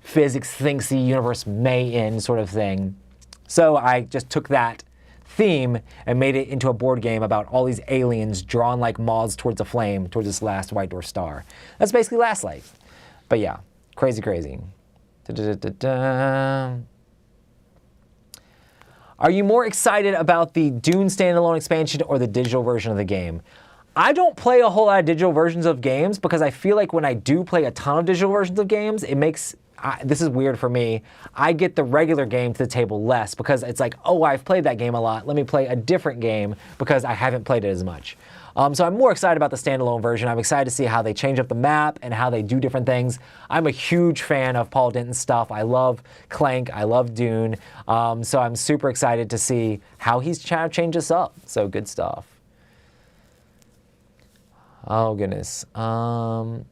physics thinks the universe may end sort of thing. So I just took that theme and made it into a board game about all these aliens drawn like moths towards a flame, towards this last white dwarf star. That's basically Last Light. But yeah, crazy, crazy. Da-da-da-da-da. Are you more excited about the Dune standalone expansion or the digital version of the game? I don't play a whole lot of digital versions of games because I feel like when I do play a ton of digital versions of games, it makes, this is weird for me, I get the regular game to the table less because it's like, oh, I've played that game a lot. Let me play a different game because I haven't played it as much. So I'm more excited about the standalone version. I'm excited to see how they change up the map and how they do different things. I'm a huge fan of Paul Denton's stuff. I love Clank. I love Dune. So I'm super excited to see how he's trying to change this up. So good stuff. Oh, goodness. So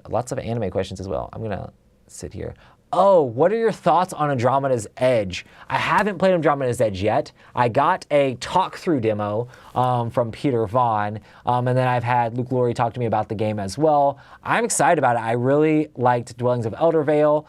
lots of anime questions as well. I'm going to sit here. Oh, what are your thoughts on Andromeda's Edge? I haven't played Andromeda's Edge yet. I got a talk-through demo from Peter Vaughn, and then I've had Luke Laurie talk to me about the game as well. I'm excited about it. I really liked Dwellings of Eldervale,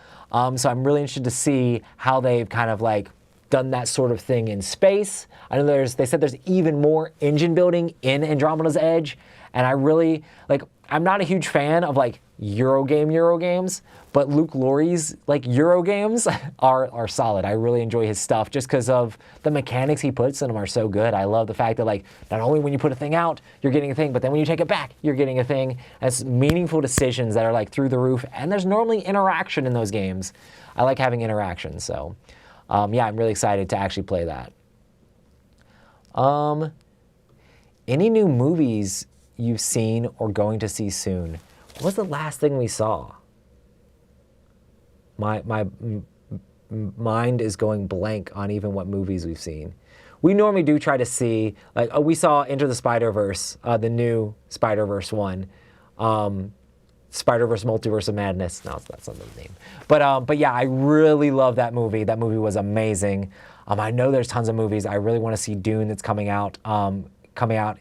so I'm really interested to see how they've kind of like done that sort of thing in space. I know they said there's even more engine building in Andromeda's Edge, and I really, like, I'm not a huge fan of like Euro games, but Luke Laurie's like Euro games are solid. I really enjoy his stuff just because of the mechanics he puts in them are so good. I love the fact that like not only when you put a thing out, you're getting a thing, but then when you take it back, you're getting a thing. It's meaningful decisions that are like through the roof, and there's normally interaction in those games. I like having interaction, so yeah, I'm really excited to actually play that. Any new movies you've seen or going to see soon? What was the last thing we saw? My mind is going blank on even what movies we've seen. We normally do try to see, like, oh, we saw Into the Spider-Verse, the new Spider-Verse one. Spider-Verse Multiverse of Madness. No, that's not the name. But yeah, I really love that movie. That movie was amazing. I know there's tons of movies. I really want to see Dune that's coming out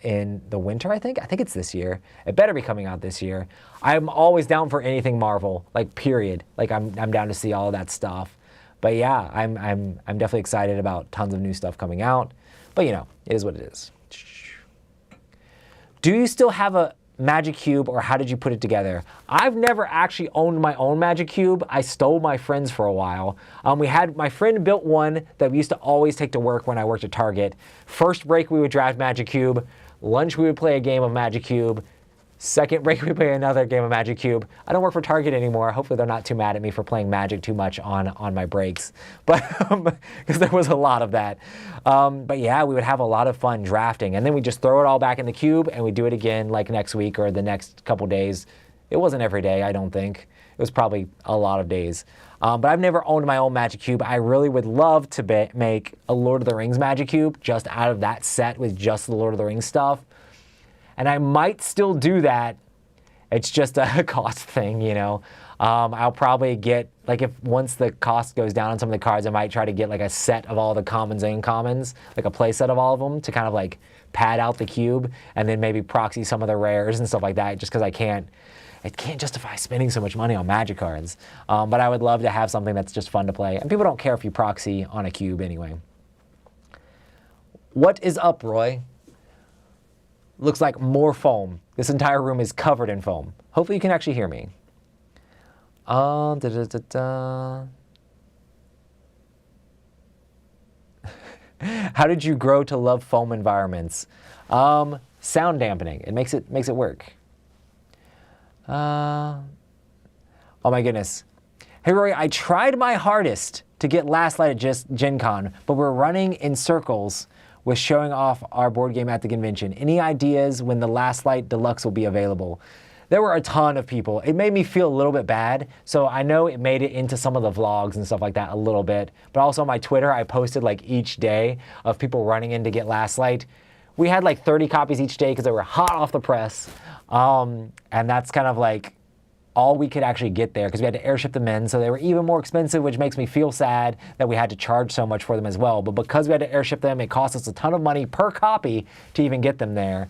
in the winter, I think. I think it's this year. It better be coming out this year. I'm always down for anything Marvel, like period. Like I'm down to see all of that stuff. But yeah, I'm definitely excited about tons of new stuff coming out. But you know, it is what it is. Do you still have a Magic Cube, or how did you put it together? I've never actually owned my own Magic Cube. I stole my friend's for a while. My friend built one that we used to always take to work when I worked at Target. First break, we would draft Magic Cube. Lunch, we would play a game of Magic Cube. Second break, we play another game of Magic Cube. I don't work for Target anymore. Hopefully they're not too mad at me for playing Magic too much on my breaks, but because there was a lot of that. But yeah, we would have a lot of fun drafting, and then we just throw it all back in the cube, and we do it again like next week or the next couple days. It wasn't every day, I don't think. It was probably a lot of days. But I've never owned my own Magic Cube. I really would love to make a Lord of the Rings Magic Cube just out of that set with just the Lord of the Rings stuff. And I might still do that. It's just a cost thing, you know. I'll probably get, like, if once the cost goes down on some of the cards, I might try to get like a set of all the commons and uncommons, like a play set of all of them to kind of like pad out the cube, and then maybe proxy some of the rares and stuff like that, just because I can't justify spending so much money on Magic cards. But I would love to have something that's just fun to play. And people don't care if you proxy on a cube anyway. What is up, Roy? Looks like more foam. This entire room is covered in foam. Hopefully you can actually hear me. How did you grow to love foam environments? Sound dampening. It makes it work. Oh my goodness. Hey Rory, I tried my hardest to get Last Light at Gen Con, but we're running in circles with showing off our board game at the convention. Any ideas when the Last Light Deluxe will be available? there were a ton of people. It made me feel a little bit bad. So I know it made it into some of the vlogs and stuff like that a little bit. But also on my Twitter, I posted like each day of people running in to get Last Light. We had like 30 copies each day because they were hot off the press. And that's kind of like all we could actually get there because we had to airship them in. So they were even more expensive, which makes me feel sad that we had to charge so much for them as well. But because we had to airship them, it cost us a ton of money per copy to even get them there,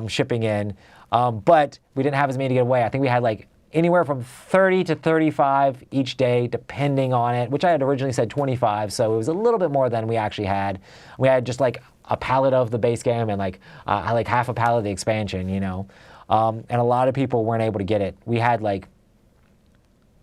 shipping in. But we didn't have as many to get away. I think we had like anywhere from 30 to 35 each day, depending on it, which I had originally said 25. So it was a little bit more than we actually had. We had just like a pallet of the base game and like half a pallet of the expansion, you know. And a lot of people weren't able to get it. We had like,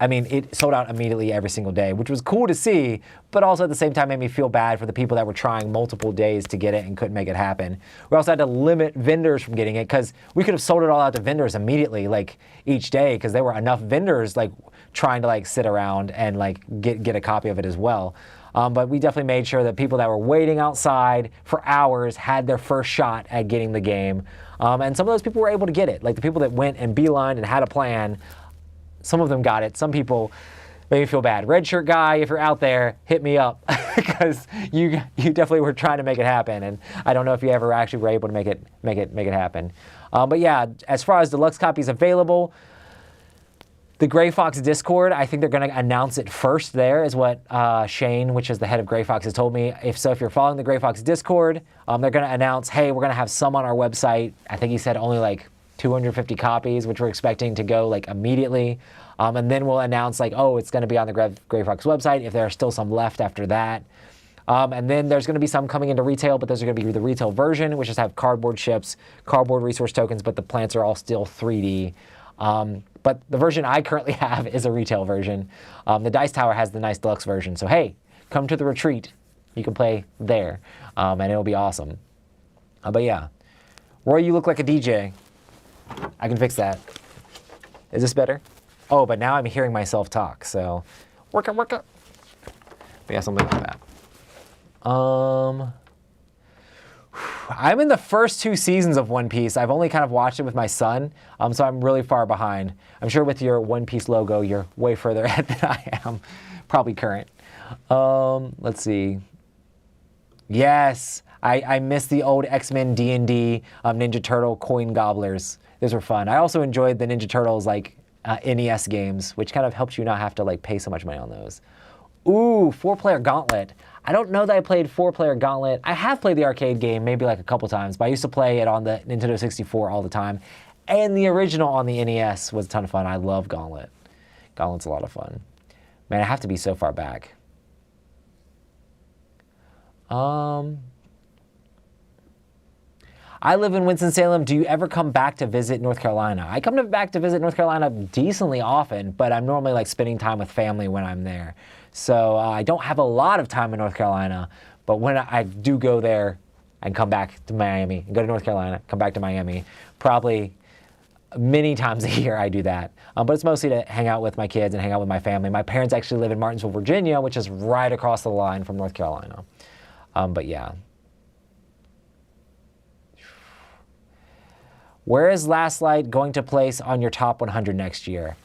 I mean, it sold out immediately every single day, which was cool to see, but also at the same time made me feel bad for the people that were trying multiple days to get it and couldn't make it happen. We also had to limit vendors from getting it because we could have sold it all out to vendors immediately, like each day, because there were enough vendors like trying to like sit around and like get a copy of it as well. But we definitely made sure that people that were waiting outside for hours had their first shot at getting the game. And some of those people were able to get it. Like the people that went and beelined and had a plan, some of them got it. Some people made me feel bad. Red shirt guy, if you're out there, hit me up because you definitely were trying to make it happen. And I don't know if you ever actually were able to make it happen. But yeah, as far as deluxe copies available, the Gray Fox Discord, I think they're going to announce it first there, is what Shane, which is the head of Gray Fox, has told me. If you're following the Gray Fox Discord, they're going to announce, hey, we're going to have some on our website. I think he said only like 250 copies, which we're expecting to go like immediately. And then we'll announce like, oh, it's going to be on the Gray Fox website if there are still some left after that. And then there's going to be some coming into retail, but those are going to be the retail version, which just have cardboard ships, cardboard resource tokens, but the plants are all still 3D. But the version I currently have is a retail version. The Dice Tower has the nice deluxe version. So hey, come to the retreat. You can play there, and it'll be awesome. But yeah, Roy, you look like a DJ. I can fix that. Is this better? Oh, but now I'm hearing myself talk, so work it. But yeah, something like that. I'm in the first 2 seasons of One Piece. I've only kind of watched it with my son, so I'm really far behind. I'm sure with your One Piece logo, you're way further ahead than I am. Probably current. Let's see. Yes, I miss the old X-Men D&D Ninja Turtle coin gobblers. Those were fun. I also enjoyed the Ninja Turtles like NES games, which kind of helps you not have to like pay so much money on those. Ooh, 4-player Gauntlet. I don't know that I played 4-player Gauntlet. I have played the arcade game maybe like a couple times, but I used to play it on the Nintendo 64 all the time. And the original on the NES was a ton of fun. I love Gauntlet. Gauntlet's a lot of fun. Man, I have to be so far back. I live in Winston-Salem. Do you ever come back to visit North Carolina? I come back to visit North Carolina decently often, but I'm normally like spending time with family when I'm there. So I don't have a lot of time in North Carolina, but when I do go there and come back to Miami, and go to North Carolina, come back to Miami, probably many times a year I do that. But it's mostly to hang out with my kids and hang out with my family. My parents actually live in Martinsville, Virginia, which is right across the line from North Carolina. But yeah. Where is Last Light going to place on your top 100 next year?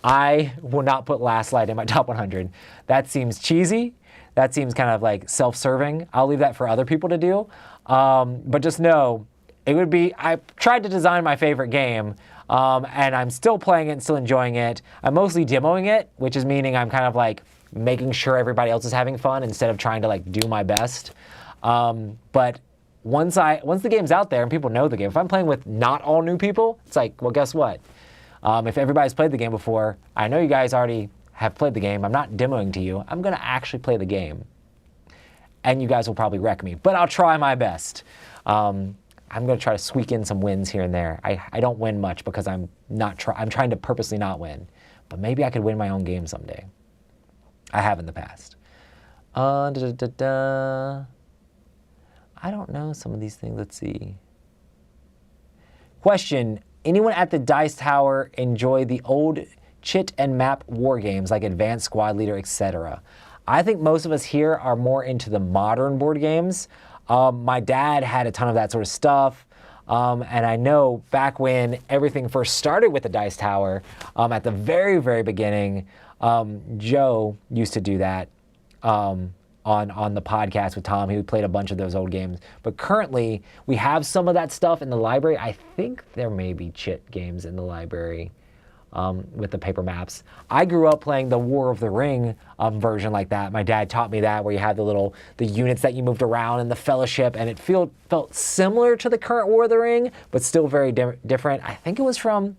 I will not put Last Light in my top 100. That seems cheesy. That seems kind of like self-serving. I'll leave that for other people to do. But just know, it would be, I tried to design my favorite game, and I'm still playing it and still enjoying it. I'm mostly demoing it, which is meaning I'm kind of like making sure everybody else is having fun instead of trying to like do my best. But once the game's out there and people know the game, if I'm playing with not all new people, it's like, well, guess what? If everybody's played the game before, I know you guys already have played the game. I'm not demoing to you. I'm going to actually play the game. And you guys will probably wreck me, but I'll try my best. I'm going to try to squeak in some wins here and there. I don't win much because I'm trying to purposely not win. But maybe I could win my own game someday. I have in the past. I don't know some of these things. Let's see. Question. Anyone at the Dice Tower enjoy the old chit and map war games like Advanced Squad Leader, etc.? I think most of us here are more into the modern board games. My dad had a ton of that sort of stuff. And I know back when everything first started with the Dice Tower, at the very, very beginning, Joe used to do that on the podcast with Tom. He played a bunch of those old games. But currently, we have some of that stuff in the library. I think there may be chit games in the library with the paper maps. I grew up playing the War of the Ring version like that. My dad taught me that, where you had the units that you moved around in the Fellowship, and it felt similar to the current War of the Ring, but still very different. I think it was from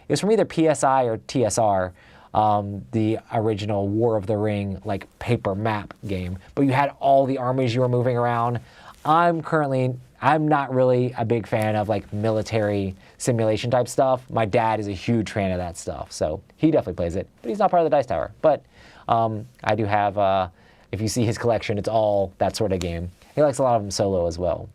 either PSI or TSR. The original War of the Ring like paper map game, but you had all the armies you were moving around. I'm not really a big fan of like military simulation type stuff. My dad is a huge fan of that stuff, so he definitely plays it, but he's not part of the Dice Tower. But I do have, if you see his collection, it's all that sort of game. He likes a lot of them solo as well.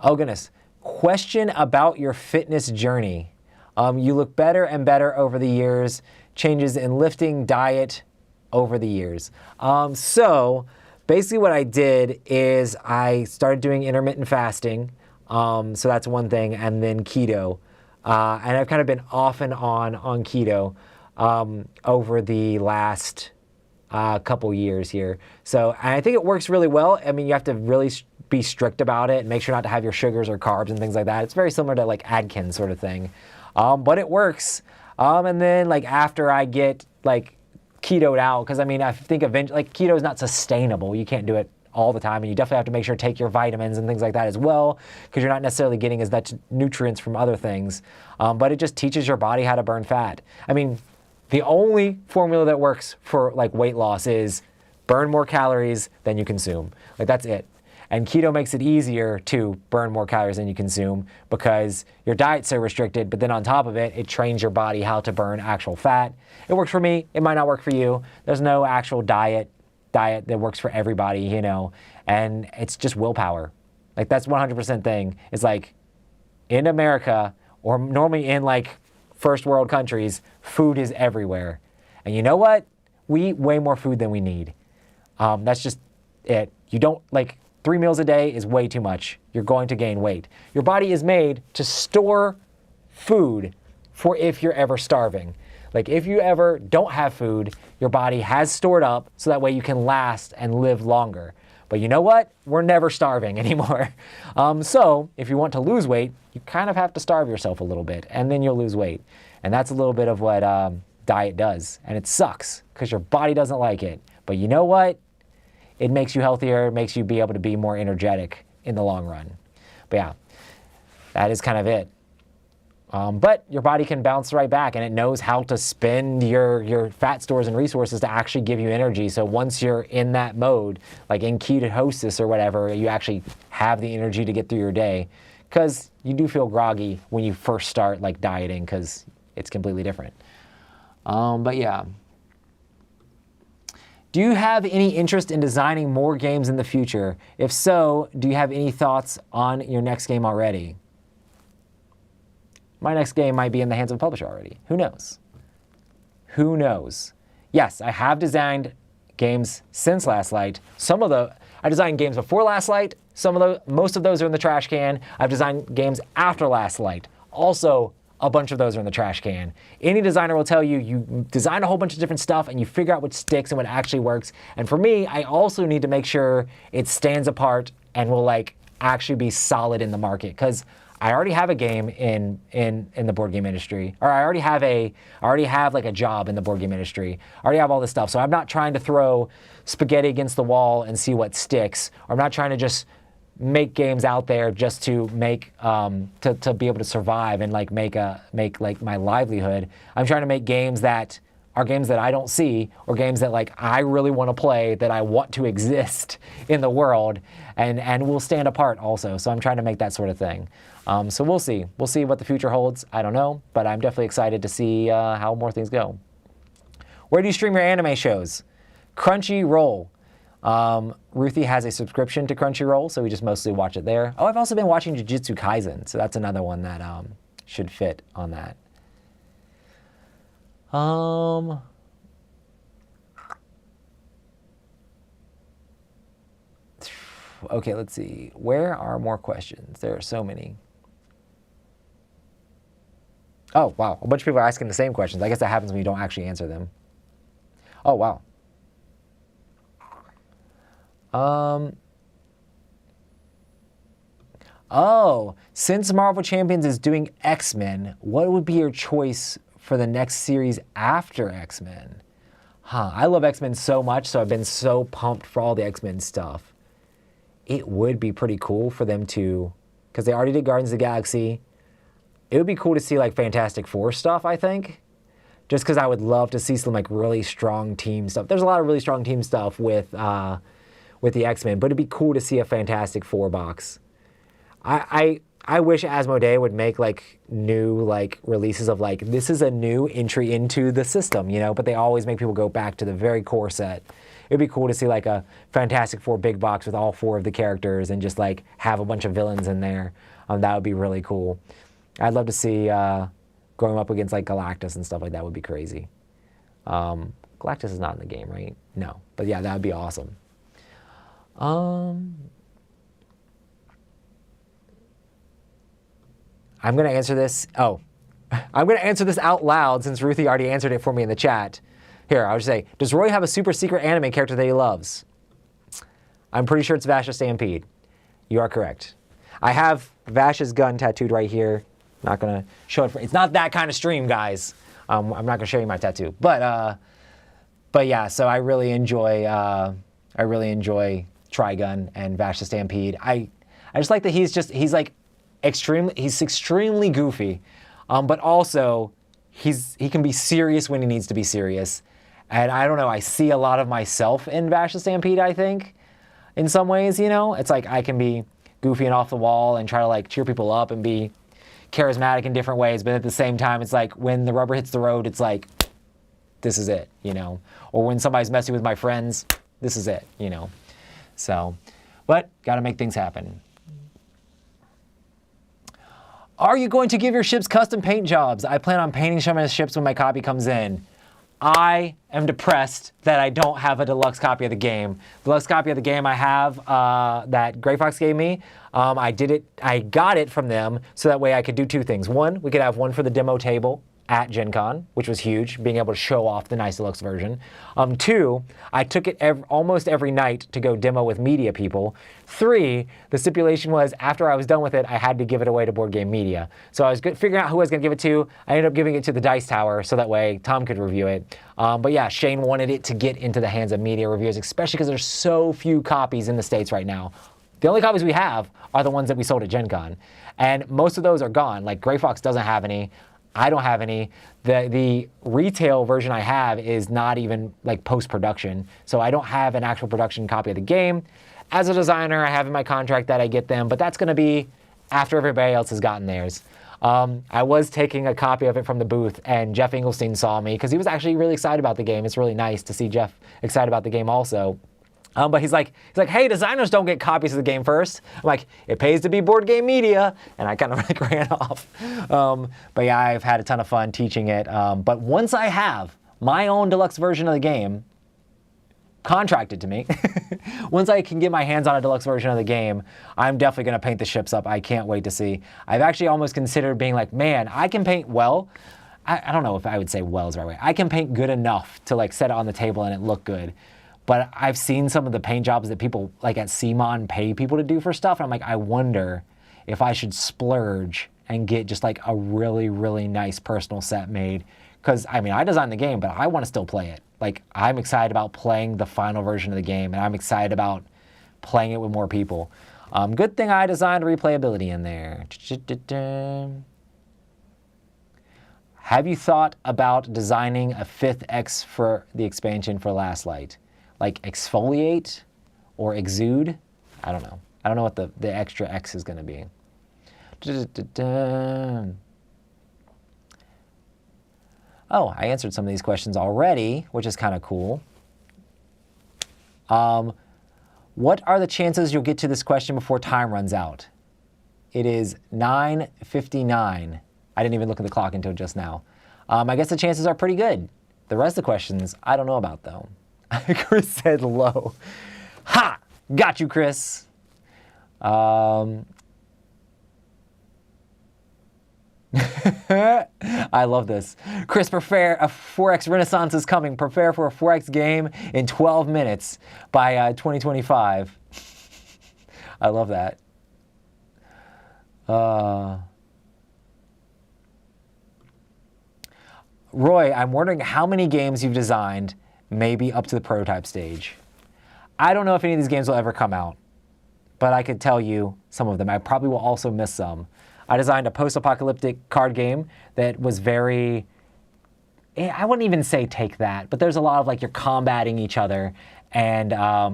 Oh goodness, question about your fitness journey. You look better and better over the years. Changes in lifting, diet over the years. So basically what I did is I started doing intermittent fasting. So that's one thing, and then keto. And I've kind of been off and on keto over the last couple years here. So and I think it works really well. I mean, you have to really be strict about it and make sure not to have your sugars or carbs and things like that. It's very similar to like Atkins sort of thing. But it works. And then like after I get like ketoed out, because I mean, I think eventually like keto is not sustainable. You can't do it all the time, and you definitely have to make sure to take your vitamins and things like that as well, because you're not necessarily getting as much nutrients from other things. But it just teaches your body how to burn fat. I mean, the only formula that works for like weight loss is burn more calories than you consume. Like that's it. And keto makes it easier to burn more calories than you consume because your diet's so restricted, but then on top of it, it trains your body how to burn actual fat. It works for me. It might not work for you. There's no actual diet that works for everybody, you know, and it's just willpower. Like that's 100% thing. It's like in America or normally in like first world countries, food is everywhere. And you know what? We eat way more food than we need. That's just it. You don't like 3 meals a day is way too much. You're going to gain weight. Your body is made to store food for if you're ever starving. Like if you ever don't have food, your body has stored up so that way you can last and live longer. But you know what? We're never starving anymore. So if you want to lose weight, you kind of have to starve yourself a little bit and then you'll lose weight. And that's a little bit of what diet does. And it sucks because your body doesn't like it. But you know what? It makes you healthier, it makes you be able to be more energetic in the long run. But yeah, that is kind of it. But your body can bounce right back and it knows how to spend your fat stores and resources to actually give you energy. So once you're in that mode, like in ketosis or whatever, you actually have the energy to get through your day. Because you do feel groggy when you first start like dieting because it's completely different. But yeah. Do you have any interest in designing more games in the future? If so, do you have any thoughts on your next game already? My next game might be in the hands of a publisher already. Who knows? Who knows? Yes, I have designed games since Last Light. I designed games before Last Light. Most of those are in the trash can. I've designed games after Last Light. Also, a bunch of those are in the trash can. Any designer will tell you, you design a whole bunch of different stuff and you figure out what sticks and what actually works. And for me, I also need to make sure it stands apart and will like actually be solid in the market. Because I already have a game in the board game industry, or I already have like a job in the board game industry. I already have all this stuff. So I'm not trying to throw spaghetti against the wall and see what sticks. Or I'm not trying to just make games out there just to make to be able to survive and like make like my livelihood. I'm trying to make games that are games that I don't see, or games that like I really want to play, that I want to exist in the world and will stand apart also. So I'm trying to make that sort of thing. So we'll see what the future holds. I don't know, but I'm definitely excited to see how more things go. Where do you stream your anime shows? Crunchyroll. Ruthie has a subscription to Crunchyroll, so we just mostly watch it there. Oh, I've also been watching Jujutsu Kaisen, so that's another one that should fit on that. Okay, let's see. Where are more questions? There are so many. Oh, wow. A bunch of people are asking the same questions. I guess that happens when you don't actually answer them. Oh, wow. Oh, since Marvel Champions is doing X-Men, what would be your choice for the next series after X-Men? I love X-Men so much, so I've been so pumped for all the X-Men stuff. It would be pretty cool for them to, because they already did Guardians of the Galaxy. It would be cool to see like Fantastic Four stuff, I think. Just because I would love to see some like really strong team stuff. There's a lot of really strong team stuff with the X-Men, but it'd be cool to see a Fantastic Four box. I wish Asmodee would make like new like releases of like, this is a new entry into the system, you know, but they always make people go back to the very core set. It'd be cool to see like a Fantastic Four big box with all 4 of the characters and just like have a bunch of villains in there. That would be really cool. I'd love to see going up against like Galactus and stuff like that would be crazy. Galactus is not in the game, right? No, but yeah, that would be awesome. I'm going to answer this. Oh, I'm going to answer this out loud since Ruthie already answered it for me in the chat. Here, I'll just say, does Roy have a super secret anime character that he loves? I'm pretty sure it's Vash's Stampede. You are correct. I have Vash's gun tattooed right here. Not going to show it. It's not that kind of stream, guys. I'm not going to show you my tattoo. But yeah, so I really enjoy Trigun and Vash's Stampede. I just like that he's like extremely goofy, but also he can be serious when he needs to be serious. And I don't know, I see a lot of myself in Vash's Stampede, I think, in some ways, you know? It's like I can be goofy and off the wall and try to like cheer people up and be charismatic in different ways, but at the same time, it's like when the rubber hits the road, it's like, this is it, you know? Or when somebody's messing with my friends, this is it, you know? So, but gotta make things happen. Are you going to give your ships custom paint jobs? I plan on painting some of the ships when my copy comes in. I am depressed that I don't have a deluxe copy of the game. The deluxe copy of the game I have that Gray Fox gave me, I got it from them so that way I could do 2 things. 1, we could have one for the demo table at Gen Con, which was huge, being able to show off the nice deluxe version. 2, I took it almost every night to go demo with media people. 3, the stipulation was after I was done with it, I had to give it away to Board Game Media. So I was figuring out who I was going to give it to. I ended up giving it to the Dice Tower so that way Tom could review it. But yeah, Shane wanted it to get into the hands of media reviewers, especially because there's so few copies in the States right now. The only copies we have are the ones that we sold at Gen Con. And most of those are gone. Like Gray Fox doesn't have any. I don't have any. The retail version I have is not even like post-production. So I don't have an actual production copy of the game. As a designer, I have in my contract that I get them, but that's gonna be after everybody else has gotten theirs. I was taking a copy of it from the booth and Jeff Engelstein saw me because he was actually really excited about the game. It's really nice to see Jeff excited about the game also. But he's like, hey, designers don't get copies of the game first. I'm like, it pays to be Board Game Media, and I kind of like ran off. But yeah, I've had a ton of fun teaching it. But once I have my own deluxe version of the game contracted to me, once I can get my hands on a deluxe version of the game, I'm definitely going to paint the ships up. I can't wait to see. I've actually almost considered being like, man, I can paint well. I don't know if I would say well is the right way. I can paint good enough to like set it on the table and it look good. But I've seen some of the paint jobs that people like at CMON pay people to do for stuff. And I'm like, I wonder if I should splurge and get just like a really, really nice personal set made. Because I mean, I designed the game, but I want to still play it. Like I'm excited about playing the final version of the game and I'm excited about playing it with more people. Good thing I designed replayability in there. Have you thought about designing a 5th X for the expansion for Last Light? Like exfoliate or exude? I don't know. I don't know what the extra X is going to be. Oh, I answered some of these questions already, which is kind of cool. What are the chances you'll get to this question before time runs out? It is 9:59. I didn't even look at the clock until just now. I guess the chances are pretty good. The rest of the questions, I don't know about though. Chris said low. Ha! Got you, Chris. I love this. Chris, prepare, a 4X renaissance is coming. Prepare for a 4X game in 12 minutes by 2025. I love that. Roy, I'm wondering how many games you've designed, maybe up to the prototype stage. I don't know if any of these games will ever come out, but I could tell you some of them. I probably will also miss some. I designed a post-apocalyptic card game that was very, I wouldn't even say take that, but there's a lot of like you're combating each other and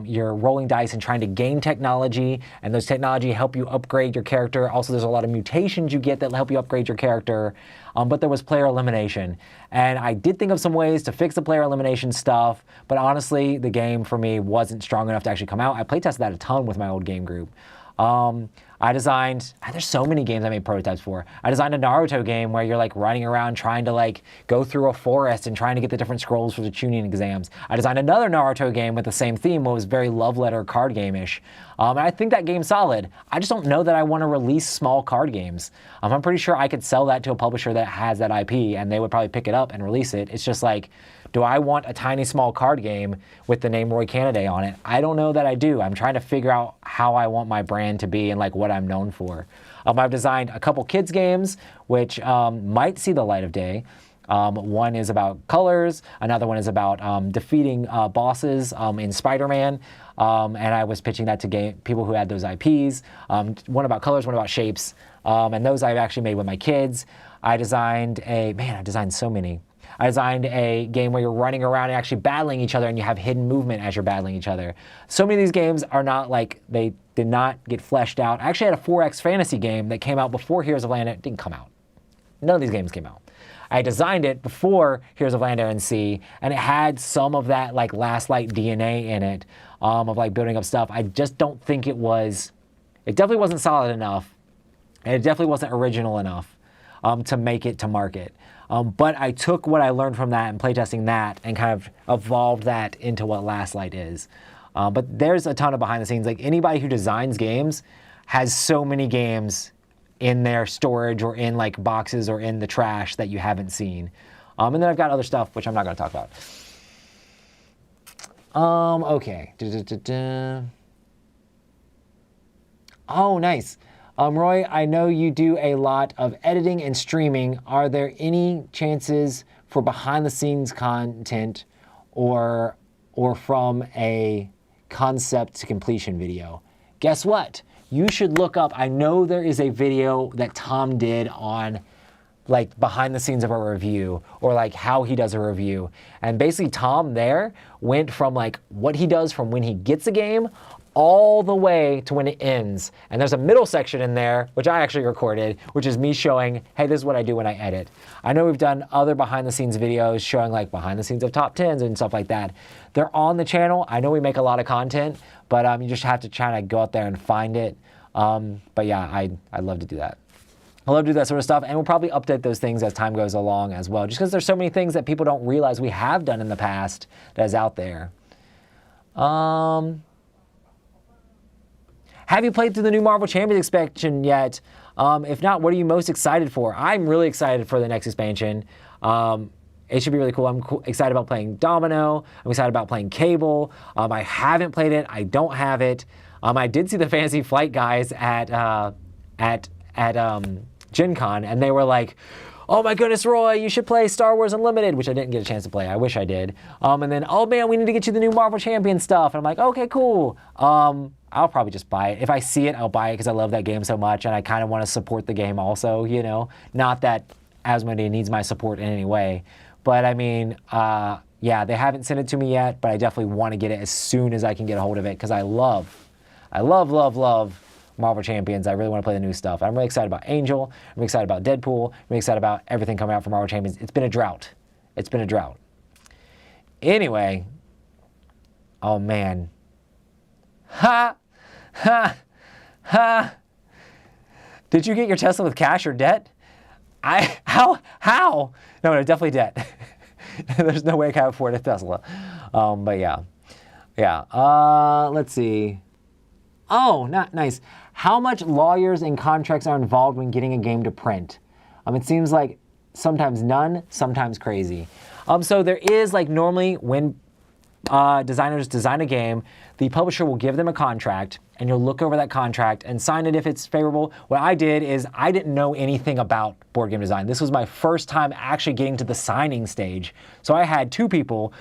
you're rolling dice and trying to gain technology, and those technology help you upgrade your character. Also, there's a lot of mutations you get that help you upgrade your character, but there was player elimination. And I did think of some ways to fix the player elimination stuff, but honestly, the game for me wasn't strong enough to actually come out. I playtested that a ton with my old game group. I designed, there's so many games I made prototypes for. I designed a Naruto game where you're like running around trying to like go through a forest and trying to get the different scrolls for the Chunin exams. I designed another Naruto game with the same theme, what was very love letter card game-ish. And I think that game's solid. I just don't know that I want to release small card games. I'm pretty sure I could sell that to a publisher that has that IP and they would probably pick it up and release it. It's just like, do I want a tiny small card game with the name Roy Cannaday on it? I don't know that I do. I'm trying to figure out how I want my brand to be and like what I'm known for. I've designed a couple kids games which might see the light of day. One is about colors, another one is about defeating bosses in Spider-Man, and I was pitching that to people who had those IPs. One about colors, one about shapes, and those I've actually made with my kids. I designed so many. I designed a game where you're running around and actually battling each other and you have hidden movement as you're battling each other. So many of these games are not like, they did not get fleshed out. I actually had a 4X fantasy game that came out before Heroes of Land. It didn't come out. None of these games came out. I designed it before Heroes of Land, Air, and Sea, and it had some of that like Last Light DNA in it, of like building up stuff. I just don't think it definitely wasn't solid enough, and it definitely wasn't original enough to make it to market. But I took what I learned from that and playtesting that and kind of evolved that into what Last Light is. But there's a ton of behind the scenes. Like anybody who designs games has so many games in their storage or in like boxes or in the trash that you haven't seen. And then I've got other stuff, which I'm not gonna talk about. Okay. Oh, nice. Roy, I know you do a lot of editing and streaming. Are there any chances for behind-the-scenes content or from a concept to completion video? Guess what? You should look up, I know there is a video that Tom did on like behind the scenes of a review or like how he does a review. And basically Tom there went from like what he does from when he gets a game all the way to when it ends. And there's a middle section in there, which I actually recorded, which is me showing, hey, this is what I do when I edit. I know we've done other behind the scenes videos showing like behind the scenes of top 10s and stuff like that. They're on the channel. I know we make a lot of content, but you just have to try to go out there and find it. But yeah, I'd love to do that. I love to do that sort of stuff, and we'll probably update those things as time goes along as well, just because there's so many things that people don't realize we have done in the past that is out there. Have you played through the new Marvel Champions expansion yet? If not, what are you most excited for? I'm really excited for the next expansion. It should be really cool. I'm excited about playing Domino. I'm excited about playing Cable. I haven't played it. I don't have it. I did see the Fantasy Flight guys at Gen Con, and they were like, oh my goodness, Roy, you should play Star Wars Unlimited, which I didn't get a chance to play. I wish I did. And then, oh man, we need to get you the new Marvel Champions stuff. And I'm like, okay, cool. I'll probably just buy it. If I see it, I'll buy it because I love that game so much, and I kind of want to support the game also, you know? Not that Asmodee needs my support in any way. But I mean, yeah, they haven't sent it to me yet, but I definitely want to get it as soon as I can get a hold of it because I love Marvel Champions. I really want to play the new stuff. I'm really excited about Angel. I'm excited about Deadpool. I'm excited about everything coming out from Marvel Champions. It's been a drought. It's been a drought. Anyway, oh man. Ha! Did you get your Tesla with cash or debt? How? No, definitely debt. There's no way I can afford a Tesla. But yeah. Let's see. Oh, not nice. How much lawyers and contracts are involved when getting a game to print? It seems like sometimes none, sometimes crazy. So there is like normally when designers design a game, the publisher will give them a contract and you'll look over that contract and sign it if it's favorable. What I did is I didn't know anything about board game design. This was my first time actually getting to the signing stage. So I had two people,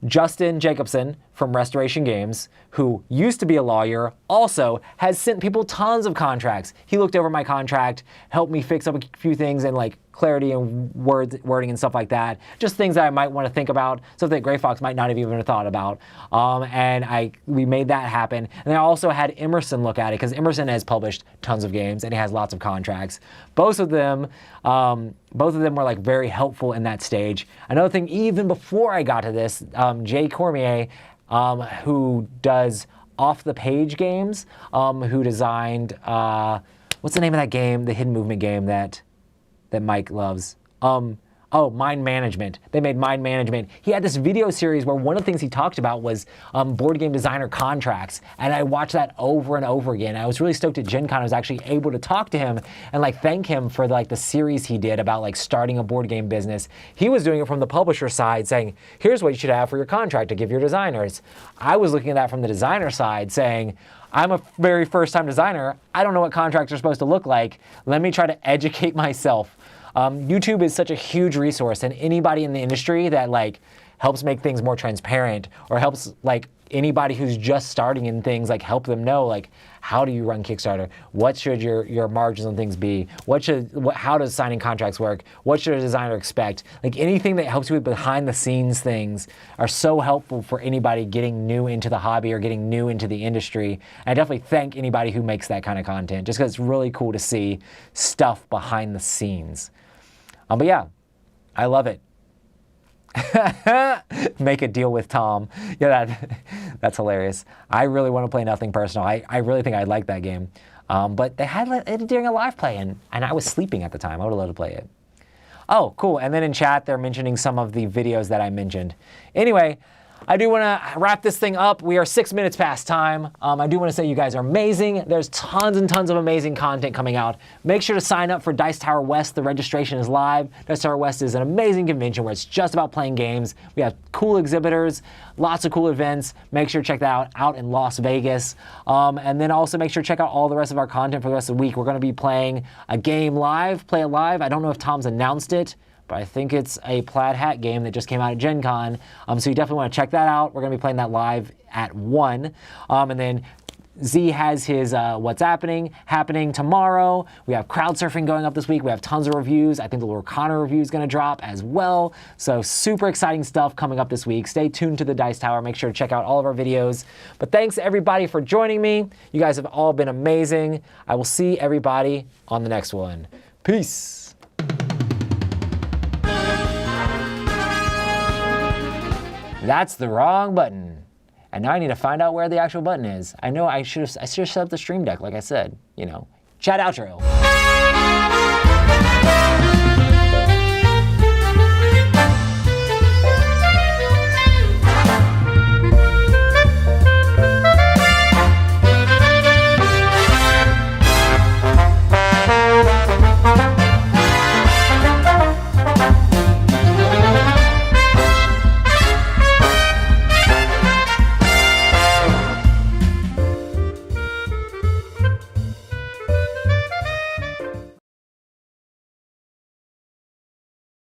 Justin Jacobson from Restoration Games, who used to be a lawyer, also has sent people tons of contracts. He looked over my contract, helped me fix up a few things and like clarity and wording and stuff like that. Just things that I might want to think about, stuff that Gray Fox might not have even thought about. And we made that happen. And then I also had Emerson look at it, because Emerson has published tons of games and he has lots of contracts. Both of them were like very helpful in that stage. Another thing, even before I got to this, Jay Cormier, who does Off the Page games, who designed, what's the name of that game, the hidden movement game that Mike loves? Mind Management. They made Mind Management. He had this video series where one of the things he talked about was board game designer contracts, and I watched that over and over again. I was really stoked at Gen Con. I was actually able to talk to him and like thank him for like the series he did about like starting a board game business. He was doing it from the publisher side, saying, here's what you should have for your contract to give your designers. I was looking at that from the designer side, saying, I'm a very first-time designer. I don't know what contracts are supposed to look like. Let me try to educate myself. YouTube is such a huge resource, and anybody in the industry that like helps make things more transparent or helps like anybody who's just starting in things, like help them know like how do you run Kickstarter? What should your margins on things be? How does signing contracts work? What should a designer expect? Like anything that helps you with behind the scenes things are so helpful for anybody getting new into the hobby or getting new into the industry. And I definitely thank anybody who makes that kind of content, just because it's really cool to see stuff behind the scenes. But yeah, I love it. Make a deal with Tom. Yeah, that's hilarious. I really want to play Nothing Personal. I really think I'd like that game. But they had it during a live play, and I was sleeping at the time. I would have loved to play it. Oh, cool. And then in chat, they're mentioning some of the videos that I mentioned. Anyway, I do want to wrap this thing up. We are 6 minutes past time. I do want to say you guys are amazing. There's tons and tons of amazing content coming out. Make sure to sign up for Dice Tower West. The registration is live. Dice Tower West is an amazing convention where it's just about playing games. We have cool exhibitors, lots of cool events. Make sure to check that out in Las Vegas. And then also make sure to check out all the rest of our content for the rest of the week. We're going to be playing a game live, Play It Live. I don't know if Tom's announced it, but I think it's a Plaid Hat game that just came out at Gen Con. So you definitely want to check that out. We're going to be playing that live at 1. And then Z has his What's happening tomorrow. We have crowd surfing going up this week. We have tons of reviews. I think the Lord Connor review is going to drop as well. So super exciting stuff coming up this week. Stay tuned to the Dice Tower. Make sure to check out all of our videos. But thanks everybody for joining me. You guys have all been amazing. I will see everybody on the next one. Peace. That's the wrong button. And now I need to find out where the actual button is. I know I should have set up the stream deck like I said, Chat outro.